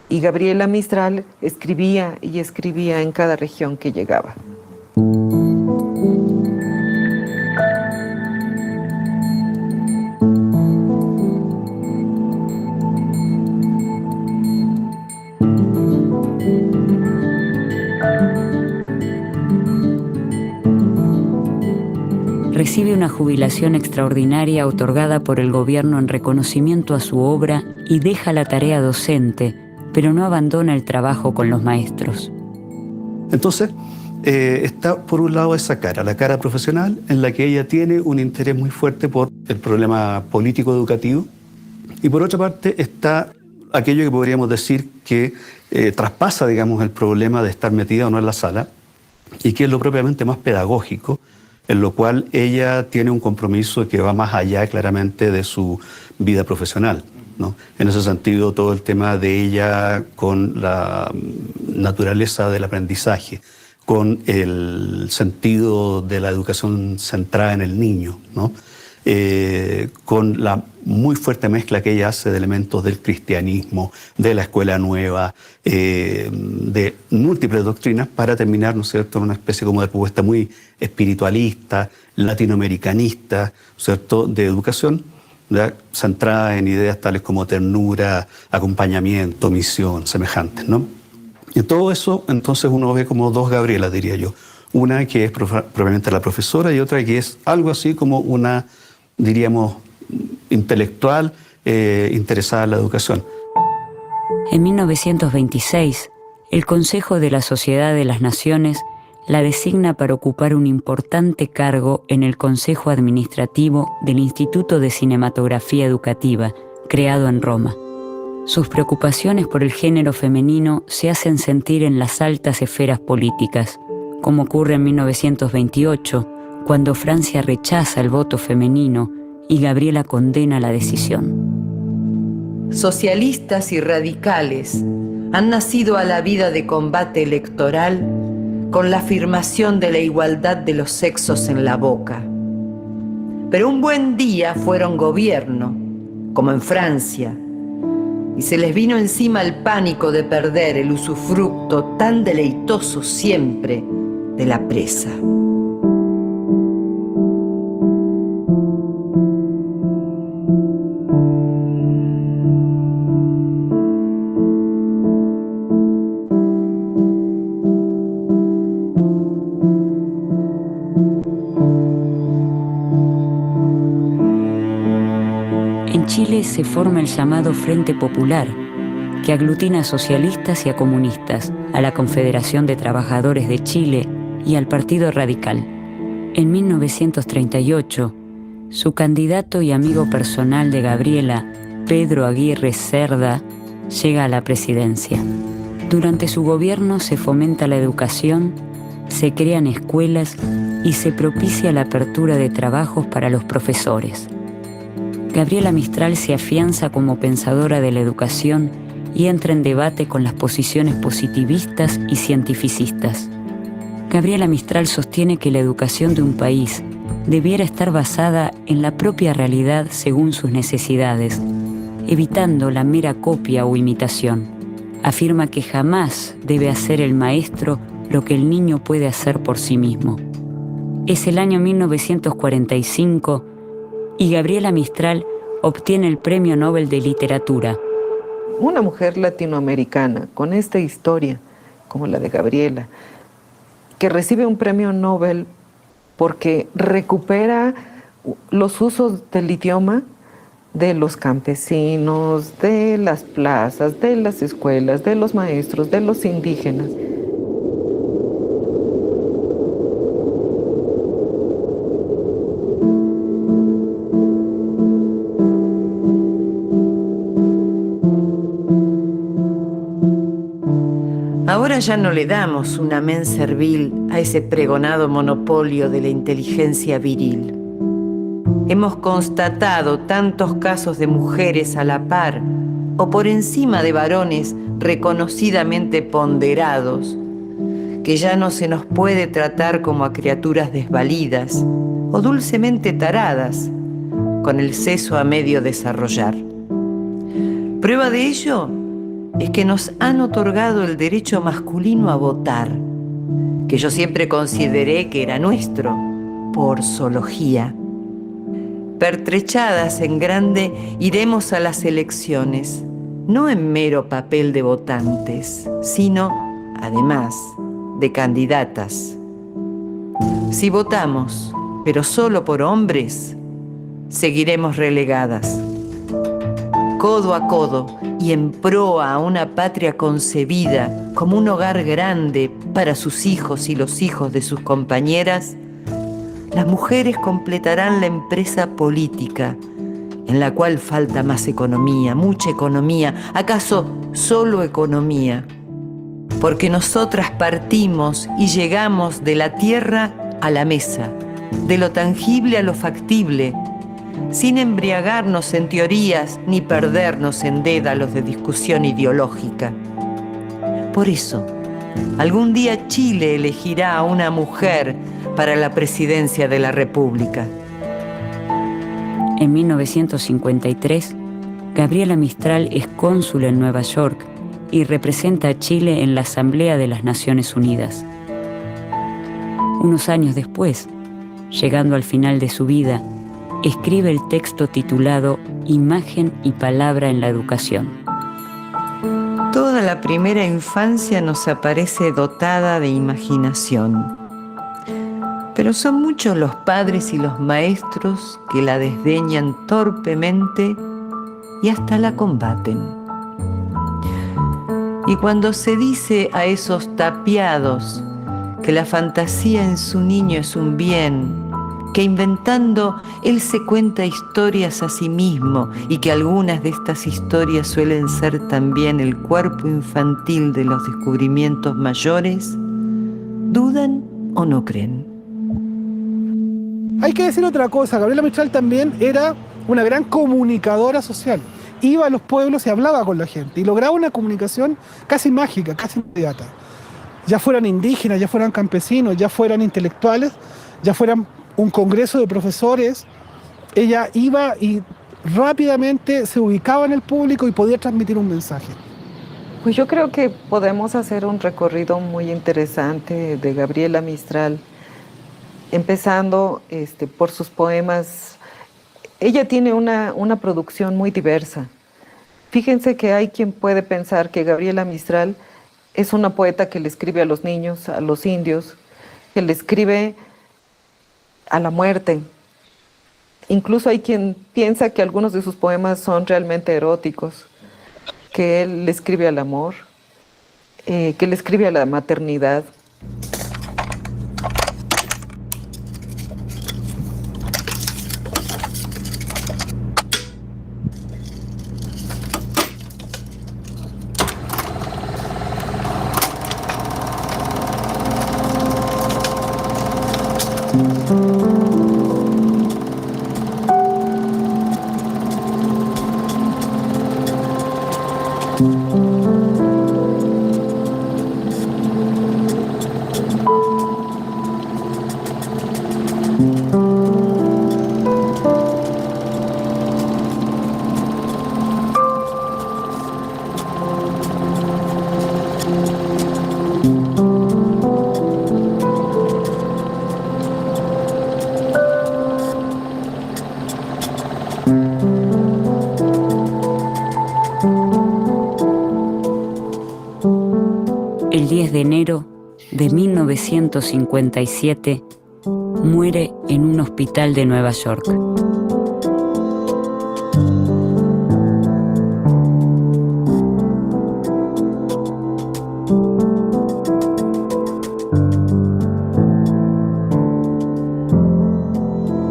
Y Gabriela Mistral escribía y escribía en cada región que llegaba. Recibe una jubilación extraordinaria otorgada por el gobierno en reconocimiento a su obra y deja la tarea docente, pero no abandona el trabajo con los maestros. Entonces, está por un lado esa cara, la cara profesional, en la que ella tiene un interés muy fuerte por el problema político-educativo, y por otra parte está aquello que podríamos decir que traspasa, digamos, el problema de estar metida o no en la sala, y que es lo propiamente más pedagógico, en lo cual ella tiene un compromiso que va más allá claramente de su vida profesional, ¿no? En ese sentido, todo el tema de ella con la naturaleza del aprendizaje, con el sentido de la educación centrada en el niño, ¿no? Con la muy fuerte mezcla que ella hace de elementos del cristianismo, de la escuela nueva, de múltiples doctrinas, para terminar, ¿no es cierto?, en una especie como de propuesta muy espiritualista, latinoamericanista, ¿no es cierto?, de educación, ¿verdad?, centrada en ideas tales como ternura, acompañamiento, misión, semejantes, ¿no? Y todo eso, entonces, uno ve como dos Gabrielas, diría yo. Una que es probablemente la profesora y otra que es algo así como una, diríamos, intelectual interesada en la educación. En 1926, el Consejo de la Sociedad de las Naciones la designa para ocupar un importante cargo en el Consejo Administrativo del Instituto de Cinematografía Educativa, creado en Roma. Sus preocupaciones por el género femenino se hacen sentir en las altas esferas políticas, como ocurre en 1928, cuando Francia rechaza el voto femenino y Gabriela condena la decisión. Socialistas y radicales han nacido a la vida de combate electoral con la afirmación de la igualdad de los sexos en la boca. Pero un buen día fueron gobierno, como en Francia, y se les vino encima el pánico de perder el usufructo tan deleitoso siempre de la presa. En Chile se forma el llamado Frente Popular, que aglutina a socialistas y a comunistas, a la Confederación de Trabajadores de Chile y al Partido Radical. En 1938, su candidato y amigo personal de Gabriela, Pedro Aguirre Cerda, llega a la presidencia. Durante su gobierno se fomenta la educación, se crean escuelas y se propicia la apertura de trabajos para los profesores. Gabriela Mistral se afianza como pensadora de la educación y entra en debate con las posiciones positivistas y cientificistas. Gabriela Mistral sostiene que la educación de un país debiera estar basada en la propia realidad según sus necesidades, evitando la mera copia o imitación. Afirma que jamás debe hacer el maestro lo que el niño puede hacer por sí mismo. Es el año 1945 y Gabriela Mistral obtiene el Premio Nobel de Literatura. Una mujer latinoamericana con esta historia, como la de Gabriela, que recibe un premio Nobel porque recupera los usos del idioma de los campesinos, de las plazas, de las escuelas, de los maestros, de los indígenas. Ahora ya no le damos un amén servil a ese pregonado monopolio de la inteligencia viril. Hemos constatado tantos casos de mujeres a la par o por encima de varones reconocidamente ponderados que ya no se nos puede tratar como a criaturas desvalidas o dulcemente taradas con el seso a medio desarrollar. Prueba de ello es que nos han otorgado el derecho masculino a votar, que yo siempre consideré que era nuestro, por zoología. Pertrechadas en grande, iremos a las elecciones, no en mero papel de votantes, sino, además, de candidatas. Si votamos, pero solo por hombres, seguiremos relegadas. Codo a codo y en proa a una patria concebida como un hogar grande para sus hijos y los hijos de sus compañeras, las mujeres completarán la empresa política, en la cual falta más economía, mucha economía, acaso solo economía, porque nosotras partimos y llegamos de la tierra a la mesa, de lo tangible a lo factible, sin embriagarnos en teorías ni perdernos en dédalos de discusión ideológica. Por eso, algún día Chile elegirá a una mujer para la presidencia de la República. En 1953, Gabriela Mistral es cónsul en Nueva York y representa a Chile en la Asamblea de las Naciones Unidas. Unos años después, llegando al final de su vida, escribe el texto titulado Imagen y Palabra en la Educación. Toda la primera infancia nos aparece dotada de imaginación, pero son muchos los padres y los maestros que la desdeñan torpemente y hasta la combaten. Y cuando se dice a esos tapiados que la fantasía en su niño es un bien, que inventando él se cuenta historias a sí mismo y que algunas de estas historias suelen ser también el cuerpo infantil de los descubrimientos mayores, ¿dudan o no creen? Hay que decir otra cosa, Gabriela Mistral también era una gran comunicadora social. Iba a los pueblos y hablaba con la gente y lograba una comunicación casi mágica, casi inmediata. Ya fueran indígenas, ya fueran campesinos, ya fueran intelectuales, ya fueran un congreso de profesores, ella iba y rápidamente se ubicaba en el público y podía transmitir un mensaje. Pues yo creo que podemos hacer un recorrido muy interesante de Gabriela Mistral, empezando por sus poemas. Ella tiene una producción muy diversa. Fíjense que hay quien puede pensar que Gabriela Mistral es una poeta que le escribe a los niños, a los indios, que le escribe a la muerte. Incluso hay quien piensa que algunos de sus poemas son realmente eróticos, que él le escribe al amor, que le escribe a la maternidad. de 1957, muere en un hospital de Nueva York.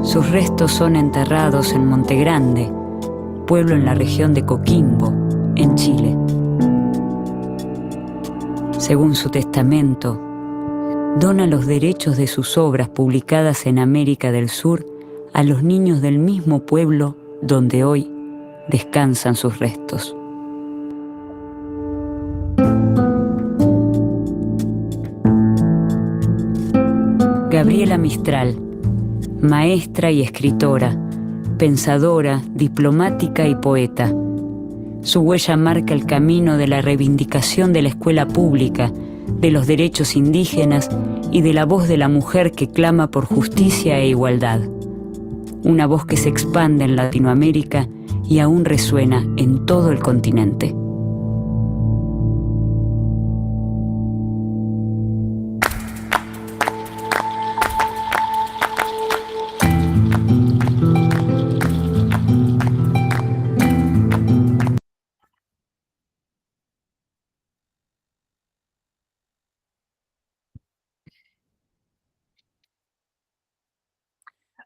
Sus restos son enterrados en Monte Grande, pueblo en la región de Coquimbo, en Chile. Según su testamento, dona los derechos de sus obras publicadas en América del Sur a los niños del mismo pueblo donde hoy descansan sus restos. Gabriela Mistral, maestra y escritora, pensadora, diplomática y poeta. Su huella marca el camino de la reivindicación de la escuela pública, de los derechos indígenas y de la voz de la mujer que clama por justicia e igualdad. Una voz que se expande en Latinoamérica y aún resuena en todo el continente.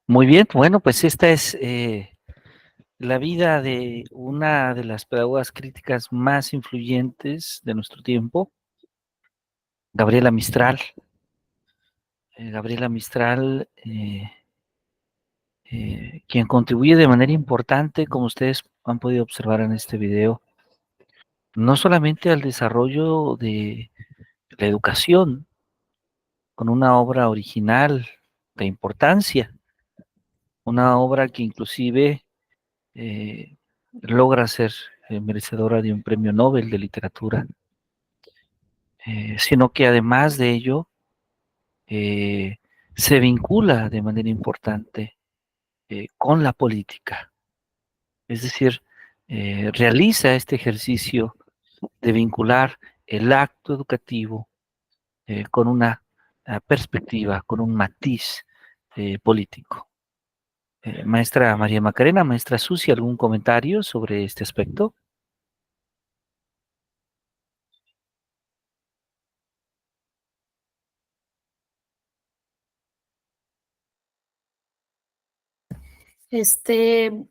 Muy bien, bueno, pues esta es la vida de una de las pedagogas críticas más influyentes de nuestro tiempo, Gabriela Mistral. Gabriela Mistral, quien contribuye de manera importante, como ustedes han podido observar en este video, no solamente al desarrollo de la educación, con una obra original de importancia, una obra que inclusive logra ser merecedora de un premio Nobel de literatura, sino que además de ello se vincula de manera importante con la política, es decir, realiza este ejercicio de vincular el acto educativo con una perspectiva, con un matiz político. Maestra María Macarena, maestra Susi, ¿algún comentario sobre este aspecto?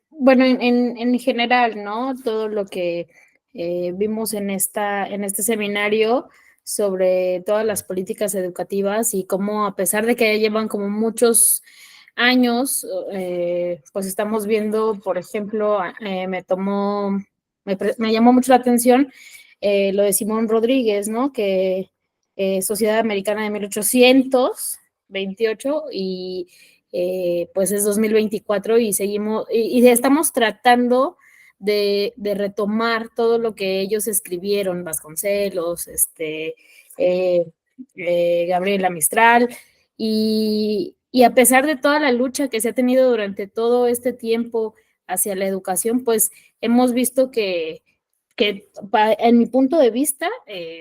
Bueno, en general, ¿no? Todo lo que vimos en este seminario sobre todas las políticas educativas y cómo, a pesar de que ya llevan como muchos años, pues estamos viendo, por ejemplo, me llamó mucho la atención lo de Simón Rodríguez, ¿no? Que Sociedad Americana de 1828 y pues es 2024 y seguimos, y estamos tratando de retomar todo lo que ellos escribieron, Vasconcelos, Gabriela Mistral, y a pesar de toda la lucha que se ha tenido durante todo este tiempo hacia la educación, pues hemos visto que en mi punto de vista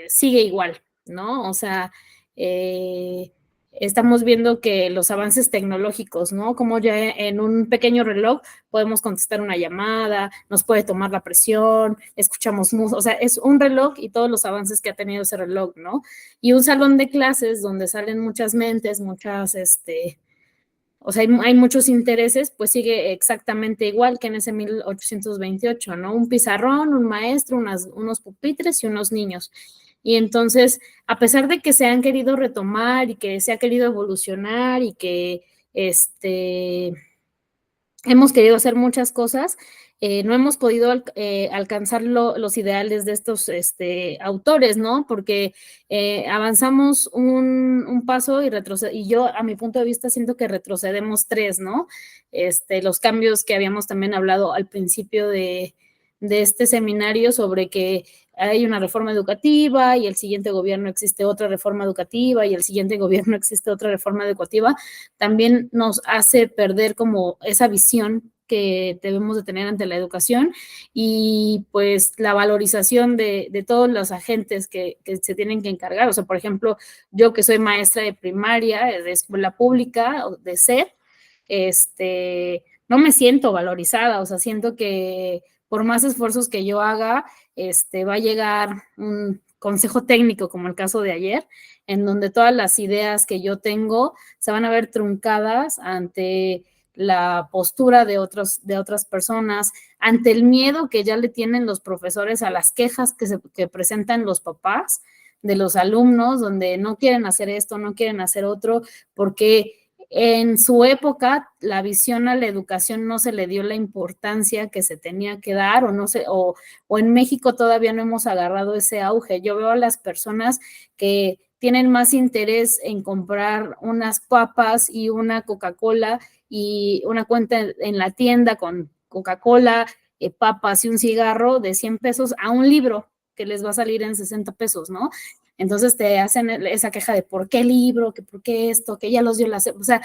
sigue igual, ¿no? O sea, estamos viendo que los avances tecnológicos, ¿no? Como ya en un pequeño reloj podemos contestar una llamada, nos puede tomar la presión, escuchamos música, o sea, es un reloj y todos los avances que ha tenido ese reloj, ¿no? Y un salón de clases donde salen muchas mentes, o sea, hay muchos intereses, pues sigue exactamente igual que en ese 1828, ¿no? Un pizarrón, un maestro, unos pupitres y unos niños. Y entonces, a pesar de que se han querido retomar y que se ha querido evolucionar y que hemos querido hacer muchas cosas, no hemos podido alcanzar los ideales de estos autores, ¿no? Porque avanzamos un paso y yo, a mi punto de vista, siento que retrocedemos 3, ¿no? Los cambios que habíamos también hablado al principio de este seminario sobre que hay una reforma educativa y el siguiente gobierno existe otra reforma educativa y el siguiente gobierno existe otra reforma educativa, también nos hace perder como esa visión que debemos de tener ante la educación y pues la valorización de todos los agentes que se tienen que encargar. O sea, por ejemplo, yo que soy maestra de primaria, de escuela pública, de SEP, no me siento valorizada, o sea, siento que por más esfuerzos que yo haga, va a llegar un consejo técnico, como el caso de ayer, en donde todas las ideas que yo tengo se van a ver truncadas ante la postura de otras personas, ante el miedo que ya le tienen los profesores a las quejas que presentan los papás de los alumnos, donde no quieren hacer esto, no quieren hacer otro, porque en su época la visión a la educación no se le dio la importancia que se tenía que dar, o en México todavía no hemos agarrado ese auge. Yo veo a las personas que tienen más interés en comprar unas papas y una Coca-Cola y una cuenta en la tienda con Coca-Cola, papas y un cigarro de 100 pesos a un libro que les va a salir en 60 pesos, ¿no? Entonces te hacen esa queja de por qué libro, que por qué esto, que ya los dio o sea,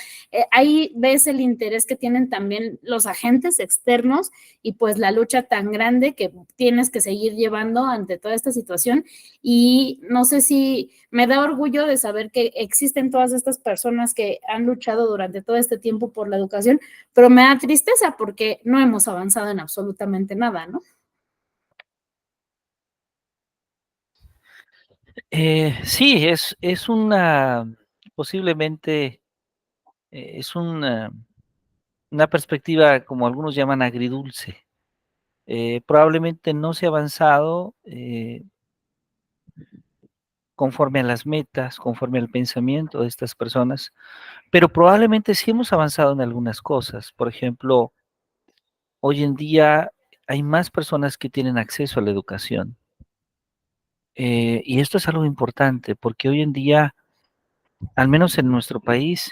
ahí ves el interés que tienen también los agentes externos y pues la lucha tan grande que tienes que seguir llevando ante toda esta situación. Y no sé si me da orgullo de saber que existen todas estas personas que han luchado durante todo este tiempo por la educación, pero me da tristeza porque no hemos avanzado en absolutamente nada, ¿no? Sí, es una, posiblemente, es una perspectiva, como algunos llaman, agridulce. Probablemente no se ha avanzado conforme a las metas, conforme al pensamiento de estas personas, pero probablemente sí hemos avanzado en algunas cosas. Por ejemplo, hoy en día hay más personas que tienen acceso a la educación. Y esto es algo importante porque hoy en día, al menos en nuestro país,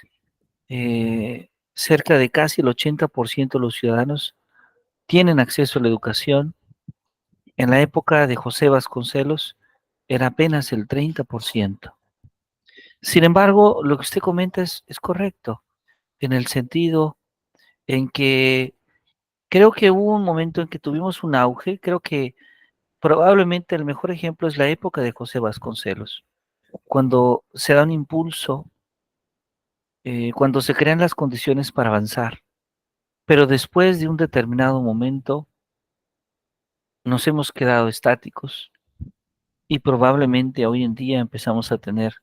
cerca de casi el 80% de los ciudadanos tienen acceso a la educación. En la época de José Vasconcelos era apenas el 30%. Sin embargo, lo que usted comenta es correcto, en el sentido en que creo que hubo un momento en que tuvimos un auge, creo que probablemente el mejor ejemplo es la época de José Vasconcelos, cuando se da un impulso, cuando se crean las condiciones para avanzar, pero después de un determinado momento nos hemos quedado estáticos y probablemente hoy en día empezamos a tener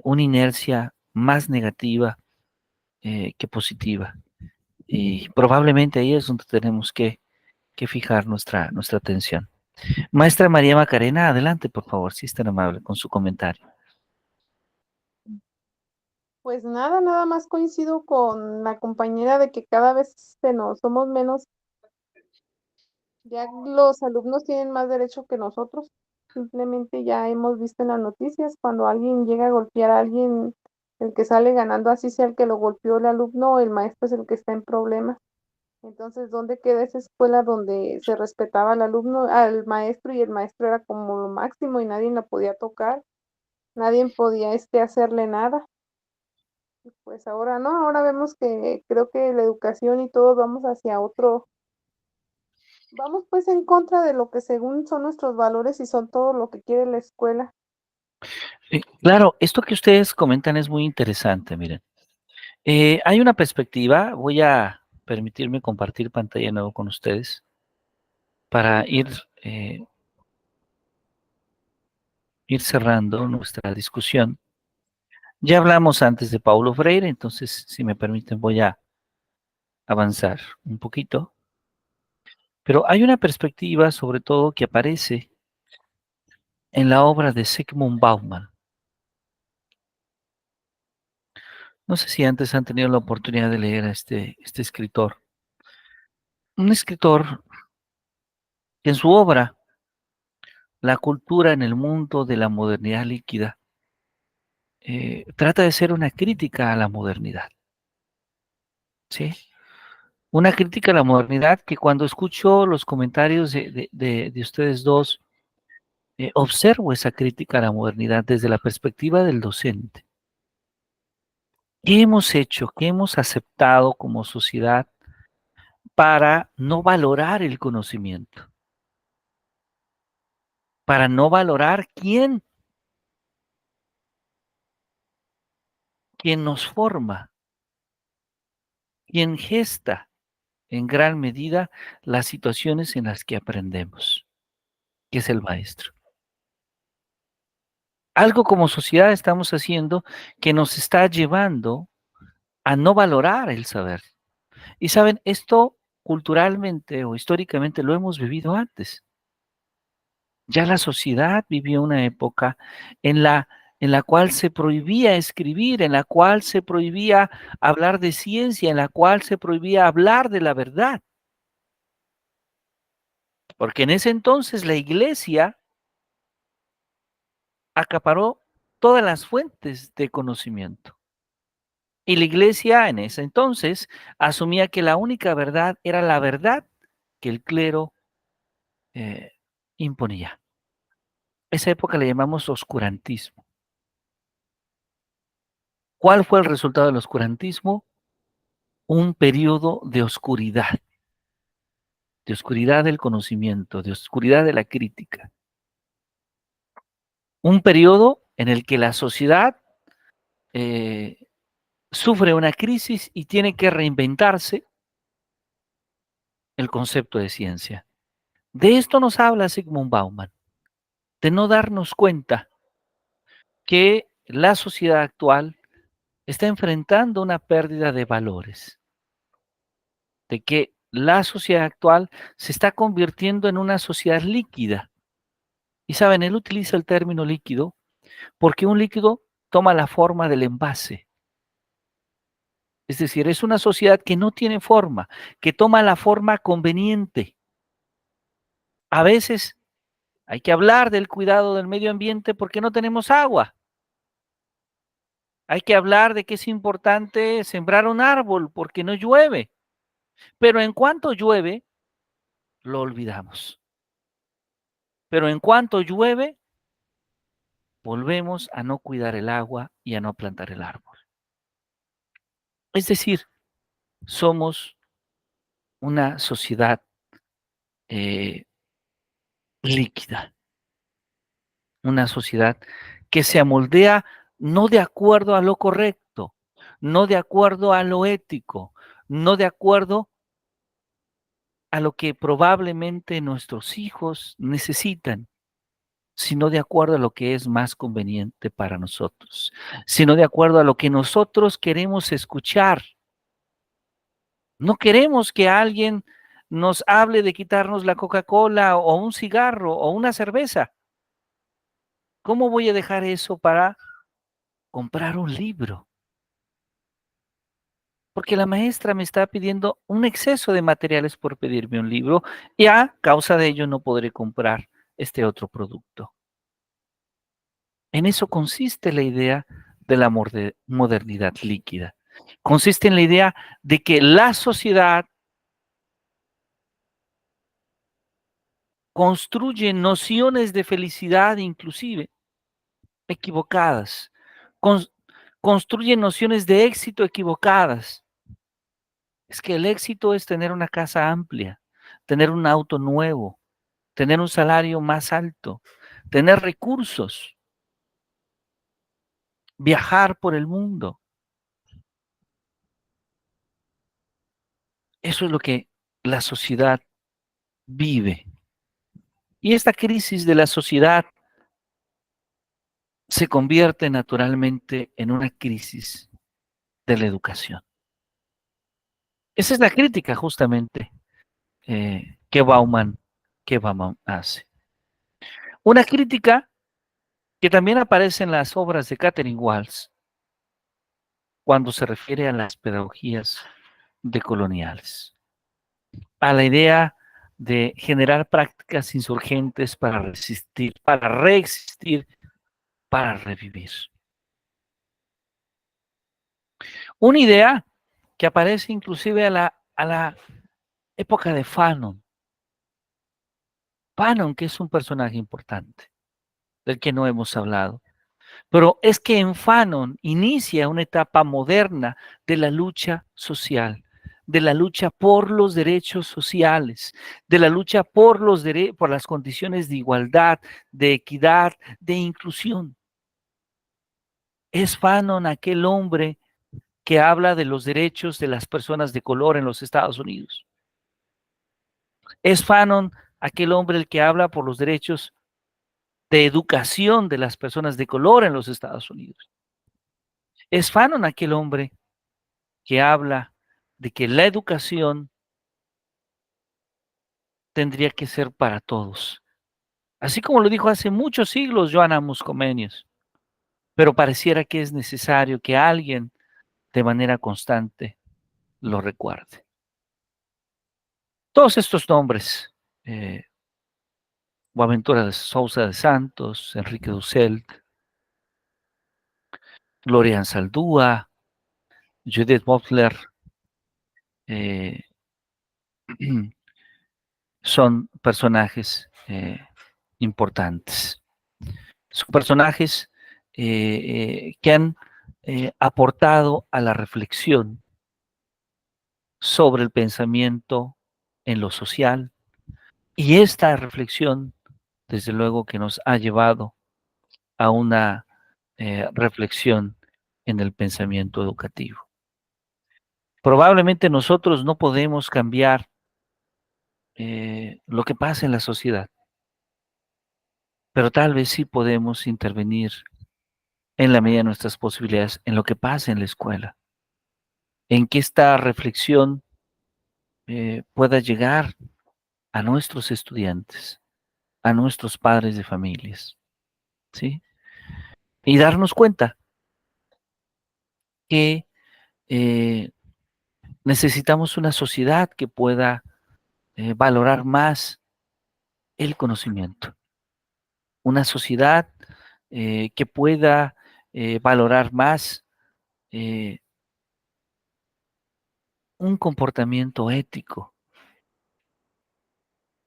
una inercia más negativa que positiva. Y probablemente ahí es donde tenemos que fijar nuestra atención. Maestra María Macarena, adelante, por favor, si es tan amable con su comentario. Pues nada, nada más coincido con la compañera de que cada vez somos menos, ya los alumnos tienen más derecho que nosotros. Simplemente ya hemos visto en las noticias cuando alguien llega a golpear a alguien, el que sale ganando, así sea el que lo golpeó el alumno, el maestro es el que está en problemas. Entonces, ¿dónde queda esa escuela donde se respetaba al alumno, al maestro, y el maestro era como lo máximo y nadie la podía tocar, nadie podía hacerle nada? Pues ahora no, ahora vemos que creo que la educación y todo vamos hacia otro, vamos pues en contra de lo que según son nuestros valores y son todo lo que quiere la escuela. Claro, esto que ustedes comentan es muy interesante, miren. Hay una perspectiva, voy a permitirme compartir pantalla de nuevo con ustedes para ir cerrando nuestra discusión. Ya hablamos antes de Paulo Freire, entonces, si me permiten, voy a avanzar un poquito. Pero hay una perspectiva, sobre todo, que aparece en la obra de Zygmunt Bauman. No sé si antes han tenido la oportunidad de leer a este escritor. Un escritor que en su obra, La cultura en el mundo de la modernidad líquida, trata de ser una crítica a la modernidad. ¿Sí? Una crítica a la modernidad que cuando escucho los comentarios de ustedes dos, observo esa crítica a la modernidad desde la perspectiva del docente. ¿Qué hemos hecho? ¿Qué hemos aceptado como sociedad para no valorar el conocimiento, para no valorar quién nos forma, quién gesta en gran medida las situaciones en las que aprendemos, que es el maestro. Algo como sociedad estamos haciendo que nos está llevando a no valorar el saber. Y saben, esto culturalmente o históricamente lo hemos vivido antes. Ya la sociedad vivió una época en la cual se prohibía escribir, en la cual se prohibía hablar de ciencia, en la cual se prohibía hablar de la verdad. Porque en ese entonces la iglesia acaparó todas las fuentes de conocimiento. Y la iglesia en ese entonces asumía que la única verdad era la verdad que el clero imponía. Esa época le llamamos oscurantismo. ¿Cuál fue el resultado del oscurantismo? Un periodo de oscuridad del conocimiento, de oscuridad de la crítica. Un periodo en el que la sociedad sufre una crisis y tiene que reinventarse el concepto de ciencia. De esto nos habla Zygmunt Bauman, de no darnos cuenta que la sociedad actual está enfrentando una pérdida de valores, de que la sociedad actual se está convirtiendo en una sociedad líquida. Y saben, él utiliza el término líquido porque un líquido toma la forma del envase. Es decir, es una sociedad que no tiene forma, que toma la forma conveniente. A veces hay que hablar del cuidado del medio ambiente porque no tenemos agua. Hay que hablar de que es importante sembrar un árbol porque no llueve. Pero en cuanto llueve, lo olvidamos. Pero en cuanto llueve, volvemos a no cuidar el agua y a no plantar el árbol. Es decir, somos una sociedad líquida, una sociedad que se amoldea no de acuerdo a lo correcto, no de acuerdo a lo ético, no de acuerdo a lo que probablemente nuestros hijos necesitan, sino de acuerdo a lo que es más conveniente para nosotros, sino de acuerdo a lo que nosotros queremos escuchar. No queremos que alguien nos hable de quitarnos la Coca-Cola o un cigarro o una cerveza. ¿Cómo voy a dejar eso para comprar un libro? Porque la maestra me está pidiendo un exceso de materiales por pedirme un libro y a causa de ello no podré comprar este otro producto. En eso consiste la idea de la modernidad líquida. Consiste en la idea de que la sociedad construye nociones de felicidad inclusive equivocadas. Construye nociones de éxito equivocadas. Es que el éxito es tener una casa amplia, tener un auto nuevo, tener un salario más alto, tener recursos, viajar por el mundo. Eso es lo que la sociedad vive. Y esta crisis de la sociedad se convierte naturalmente en una crisis de la educación. Esa es la crítica justamente que Bauman hace. Una crítica que también aparece en las obras de Catherine Walsh cuando se refiere a las pedagogías decoloniales, a la idea de generar prácticas insurgentes para resistir, para reexistir, para revivir. Una idea que aparece inclusive a la época de Fanon. Fanon, que es un personaje importante, del que no hemos hablado. Pero es que en Fanon inicia una etapa moderna de la lucha social, de la lucha por los derechos sociales, de la lucha por por las condiciones de igualdad, de equidad, de inclusión. Es Fanon aquel hombre que habla de los derechos de las personas de color en los Estados Unidos. Es Fanon aquel hombre el que habla por los derechos de educación de las personas de color en los Estados Unidos. Es Fanon aquel hombre que habla de que la educación tendría que ser para todos. Así como lo dijo hace muchos siglos Joan Amos Comenius, pero pareciera que es necesario que alguien de manera constante lo recuerde. Todos estos nombres, Boaventura de Sousa de Santos, Enrique Dussel, Gloria Anzaldúa, Judith Butler, son personajes importantes. Son personajes que han aportado a la reflexión sobre el pensamiento en lo social, y esta reflexión, desde luego, que nos ha llevado a una reflexión en el pensamiento educativo. Probablemente nosotros no podemos cambiar lo que pasa en la sociedad, pero tal vez sí podemos intervenir en la medida de nuestras posibilidades en lo que pasa en la escuela, en que esta reflexión pueda llegar a nuestros estudiantes, a nuestros padres de familias, ¿sí? Y darnos cuenta que necesitamos una sociedad que pueda valorar más el conocimiento, una sociedad que pueda valorar más un comportamiento ético.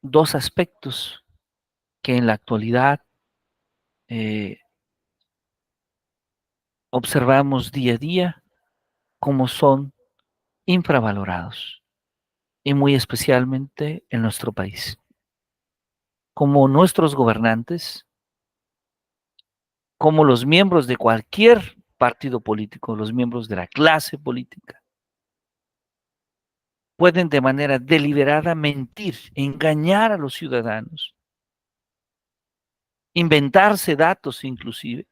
Dos aspectos que en la actualidad observamos día a día como son infravalorados, y muy especialmente en nuestro país. Como nuestros gobernantes, como los miembros de cualquier partido político, los miembros de la clase política, pueden de manera deliberada mentir, engañar a los ciudadanos, inventarse datos inclusive,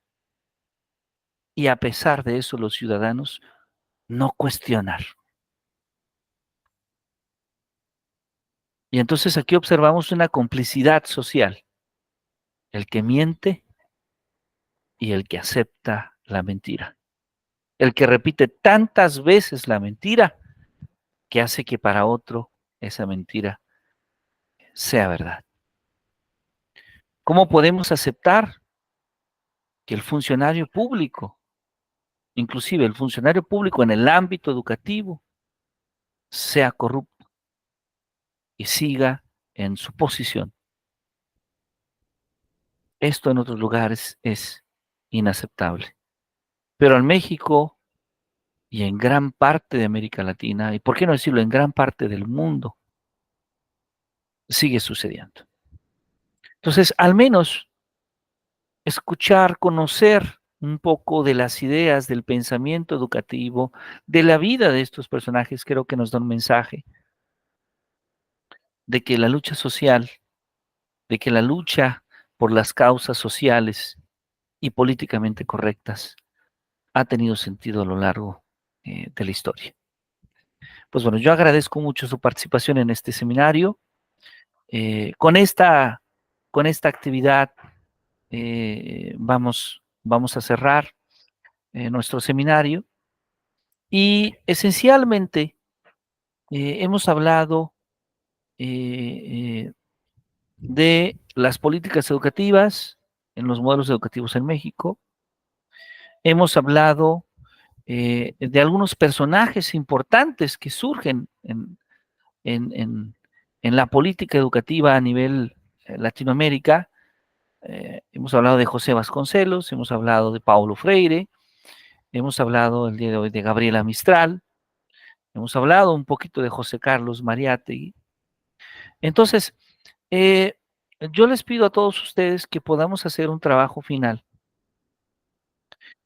y a pesar de eso los ciudadanos no cuestionar. Y entonces aquí observamos una complicidad social, el que miente y el que acepta la mentira, el que repite tantas veces la mentira que hace que para otro esa mentira sea verdad. ¿Cómo podemos aceptar que el funcionario público, inclusive el funcionario público en el ámbito educativo, sea corrupto y siga en su posición? Esto en otros lugares es inaceptable. Pero en México y en gran parte de América Latina, y por qué no decirlo, en gran parte del mundo, sigue sucediendo. Entonces, al menos escuchar, conocer un poco de las ideas, del pensamiento educativo, de la vida de estos personajes, creo que nos da un mensaje de que la lucha social, de que la lucha por las causas sociales y políticamente correctas ha tenido sentido a lo largo de la historia. Pues bueno, yo agradezco mucho su participación en este seminario. Con esta actividad vamos a cerrar nuestro seminario, y esencialmente hemos hablado de las políticas educativas en los modelos educativos en México. Hemos hablado de algunos personajes importantes que surgen en la política educativa a nivel Latinoamérica. Hemos hablado de José Vasconcelos, hemos hablado de Paulo Freire, hemos hablado el día de hoy de Gabriela Mistral, hemos hablado un poquito de José Carlos Mariátegui. Entonces, yo les pido a todos ustedes que podamos hacer un trabajo final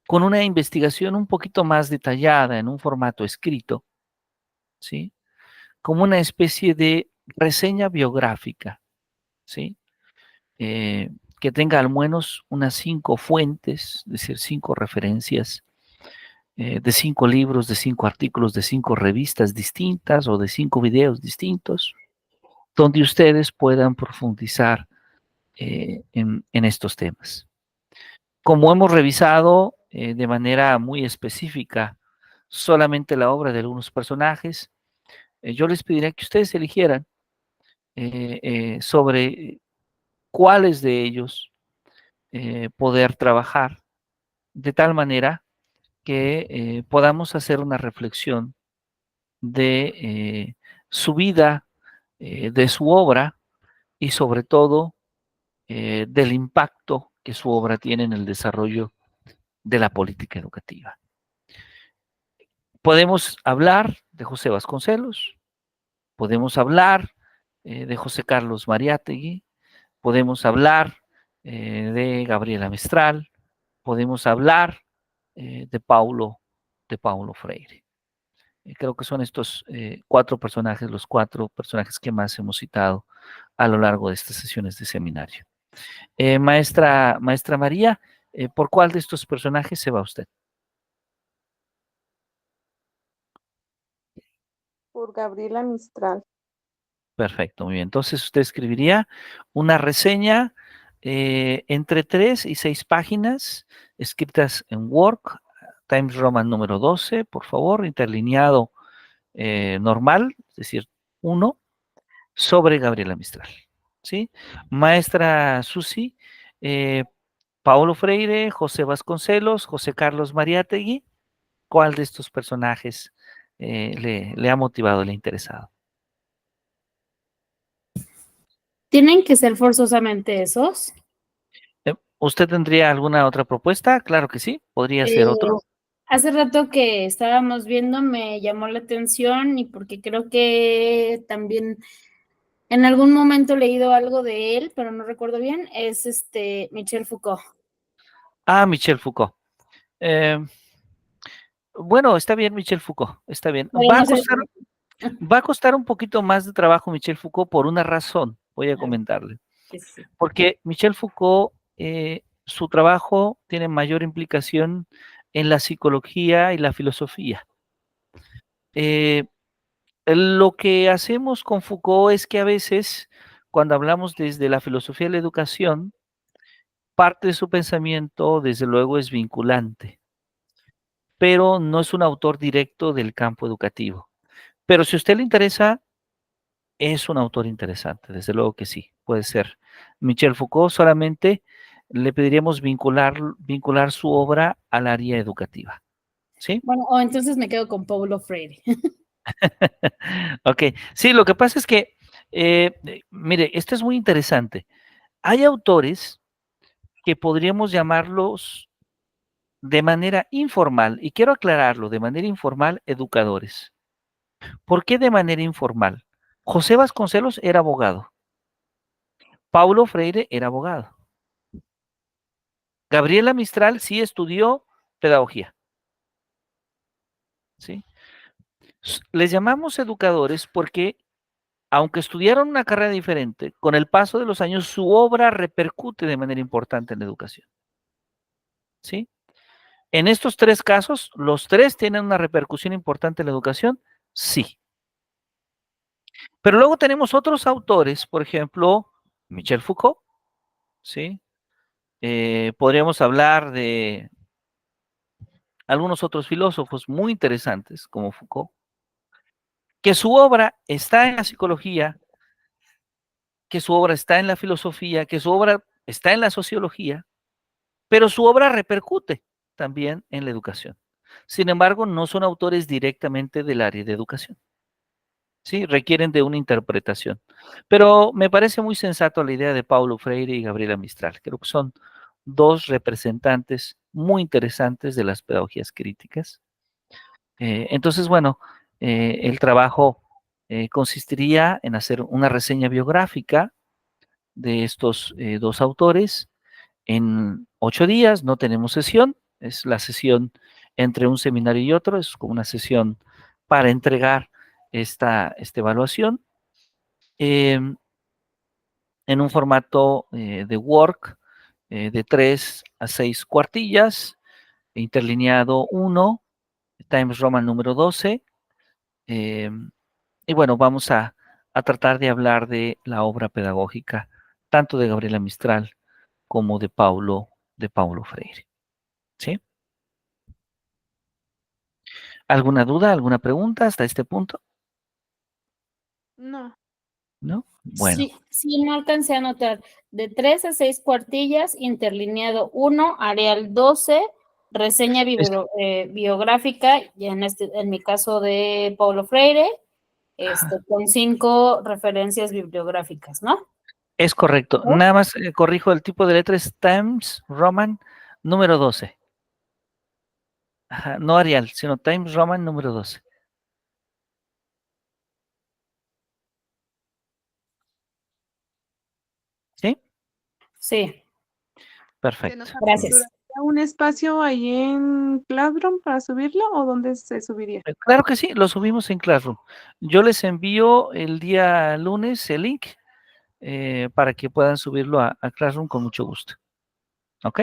con una investigación un poquito más detallada en un formato escrito, ¿sí? Como una especie de reseña biográfica, ¿sí? Que tenga al menos unas 5 fuentes, es decir, 5 referencias, de 5 libros, de 5 artículos, de 5 revistas distintas o de 5 videos distintos, donde ustedes puedan profundizar en estos temas. Como hemos revisado de manera muy específica solamente la obra de algunos personajes, yo les pediría que ustedes eligieran sobre cuáles de ellos poder trabajar de tal manera que podamos hacer una reflexión de su vida, de su obra y sobre todo del impacto que su obra tiene en el desarrollo de la política educativa. Podemos hablar de José Vasconcelos, podemos hablar de José Carlos Mariátegui, podemos hablar de Gabriela Mistral, podemos hablar de Paulo Freire. Creo que son estos 4 personajes, los 4 personajes que más hemos citado a lo largo de estas sesiones de seminario. Maestra María, ¿por cuál de estos personajes se va usted? Por Gabriela Mistral. Perfecto, muy bien. Entonces usted escribiría una reseña entre 3 y 6 páginas, escritas en Word, Times Roman número 12, por favor, interlineado normal, es decir, 1, sobre Gabriela Mistral. ¿Sí? Maestra Susi, Paulo Freire, José Vasconcelos, José Carlos Mariátegui, ¿cuál de estos personajes le ha motivado, le ha interesado? ¿Tienen que ser forzosamente esos? ¿Usted tendría alguna otra propuesta? Claro que sí, podría ser otro. Hace rato que estábamos viendo me llamó la atención y porque creo que también en algún momento he leído algo de él, pero no recuerdo bien, es Michel Foucault. Ah, Michel Foucault. Bueno, está bien, Michel Foucault, está bien. Bueno, Va a costar un poquito más de trabajo Michel Foucault por una razón, voy a comentarle. sí. Porque Michel Foucault, su trabajo tiene mayor implicación en la psicología y la filosofía. Lo que hacemos con Foucault es que a veces, cuando hablamos desde la filosofía de la educación, parte de su pensamiento, desde luego, es vinculante, pero no es un autor directo del campo educativo. Pero si a usted le interesa, es un autor interesante, desde luego que sí, puede ser. Michel Foucault, solamente le pediríamos vincular su obra al área educativa. ¿Sí? Bueno, o entonces me quedo con Paulo Freire. Ok, sí, lo que pasa es que, mire, esto es muy interesante. Hay autores que podríamos llamarlos de manera informal, y quiero aclararlo, de manera informal, educadores. ¿Por qué de manera informal? José Vasconcelos era abogado. Paulo Freire era abogado. Gabriela Mistral sí estudió pedagogía. ¿Sí? Les llamamos educadores porque, aunque estudiaron una carrera diferente, con el paso de los años su obra repercute de manera importante en la educación. ¿Sí? En estos 3 casos, ¿los 3 tienen una repercusión importante en la educación? Sí. Pero luego tenemos otros autores, por ejemplo, Michel Foucault, ¿sí? Podríamos hablar de algunos otros filósofos muy interesantes, como Foucault, que su obra está en la psicología, que su obra está en la filosofía, que su obra está en la sociología, pero su obra repercute también en la educación. Sin embargo, no son autores directamente del área de educación. Sí, requieren de una interpretación. Pero me parece muy sensato la idea de Paulo Freire y Gabriela Mistral. Creo que son 2 representantes muy interesantes de las pedagogías críticas. Entonces, bueno, El trabajo consistiría en hacer una reseña biográfica de estos dos autores en 8 días. No tenemos sesión, es la sesión entre un seminario y otro, es como una sesión para entregar esta evaluación en un formato de Word de 3 a 6 cuartillas, interlineado 1, Times Roman número 12. Y bueno, vamos a tratar de hablar de la obra pedagógica, tanto de Gabriela Mistral como de Paulo Freire. ¿Sí? ¿Alguna duda, alguna pregunta hasta este punto? No. ¿No? Bueno, Sí, sí, no alcancé a anotar. De 3 a 6 cuartillas, interlineado 1, Arial 12, reseña biográfica, y en mi caso de Paulo Freire, con 5 referencias bibliográficas, ¿no? es correcto. ¿No? Nada más corrijo el tipo de letra, es Times Roman número 12. Ajá, no Arial, sino Times Roman número 12. ¿Sí? Sí, ¿Se nos Perfecto. gracias. aperturaría un espacio ahí en Classroom para subirlo o dónde se subiría? Claro que sí, lo subimos en Classroom. Yo les envío el día lunes el link para que puedan subirlo a Classroom con mucho gusto. ¿Ok?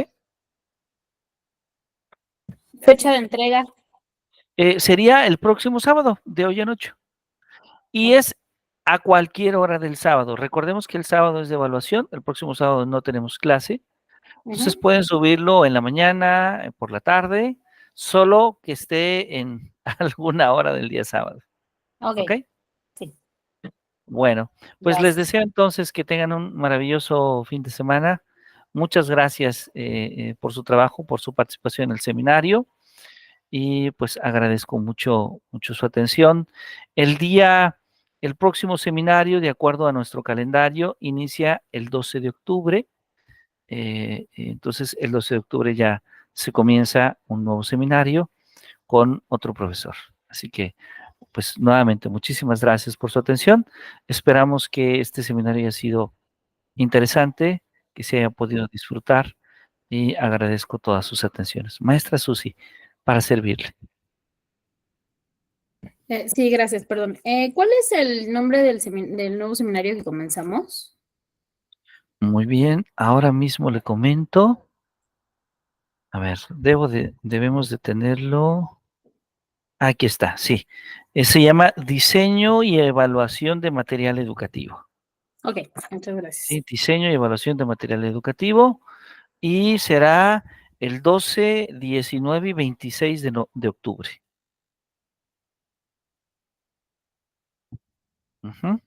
Fecha de entrega. Sería el próximo sábado, de hoy en 8. Y es a cualquier hora del sábado. Recordemos que el sábado es de evaluación, el próximo sábado no tenemos clase. Entonces Ujú. pueden subirlo en la mañana, por la tarde, solo que esté en alguna hora del día sábado. Ok, ¿Ok? sí, Bueno, pues les gracias. deseo entonces que tengan un maravilloso fin de semana. Muchas gracias por su trabajo, por su participación en el seminario y pues agradezco mucho, mucho su atención. El próximo seminario, de acuerdo a nuestro calendario, inicia el 12 de octubre. Entonces, el 12 de octubre ya se comienza un nuevo seminario con otro profesor. Así que, pues nuevamente, muchísimas gracias por su atención. Esperamos que este seminario haya sido interesante, que se haya podido disfrutar y agradezco todas sus atenciones. Maestra Susi, para servirle. Sí, gracias, perdón. ¿Cuál es el nombre del nuevo seminario que comenzamos? Muy bien, ahora mismo le comento. A ver, debemos de tenerlo. Aquí está, sí. Se llama Diseño y Evaluación de Material Educativo. Ok, muchas gracias. Sí, Diseño y Evaluación de Material Educativo. Y será el 12, 19 y 26 de octubre. Ujú.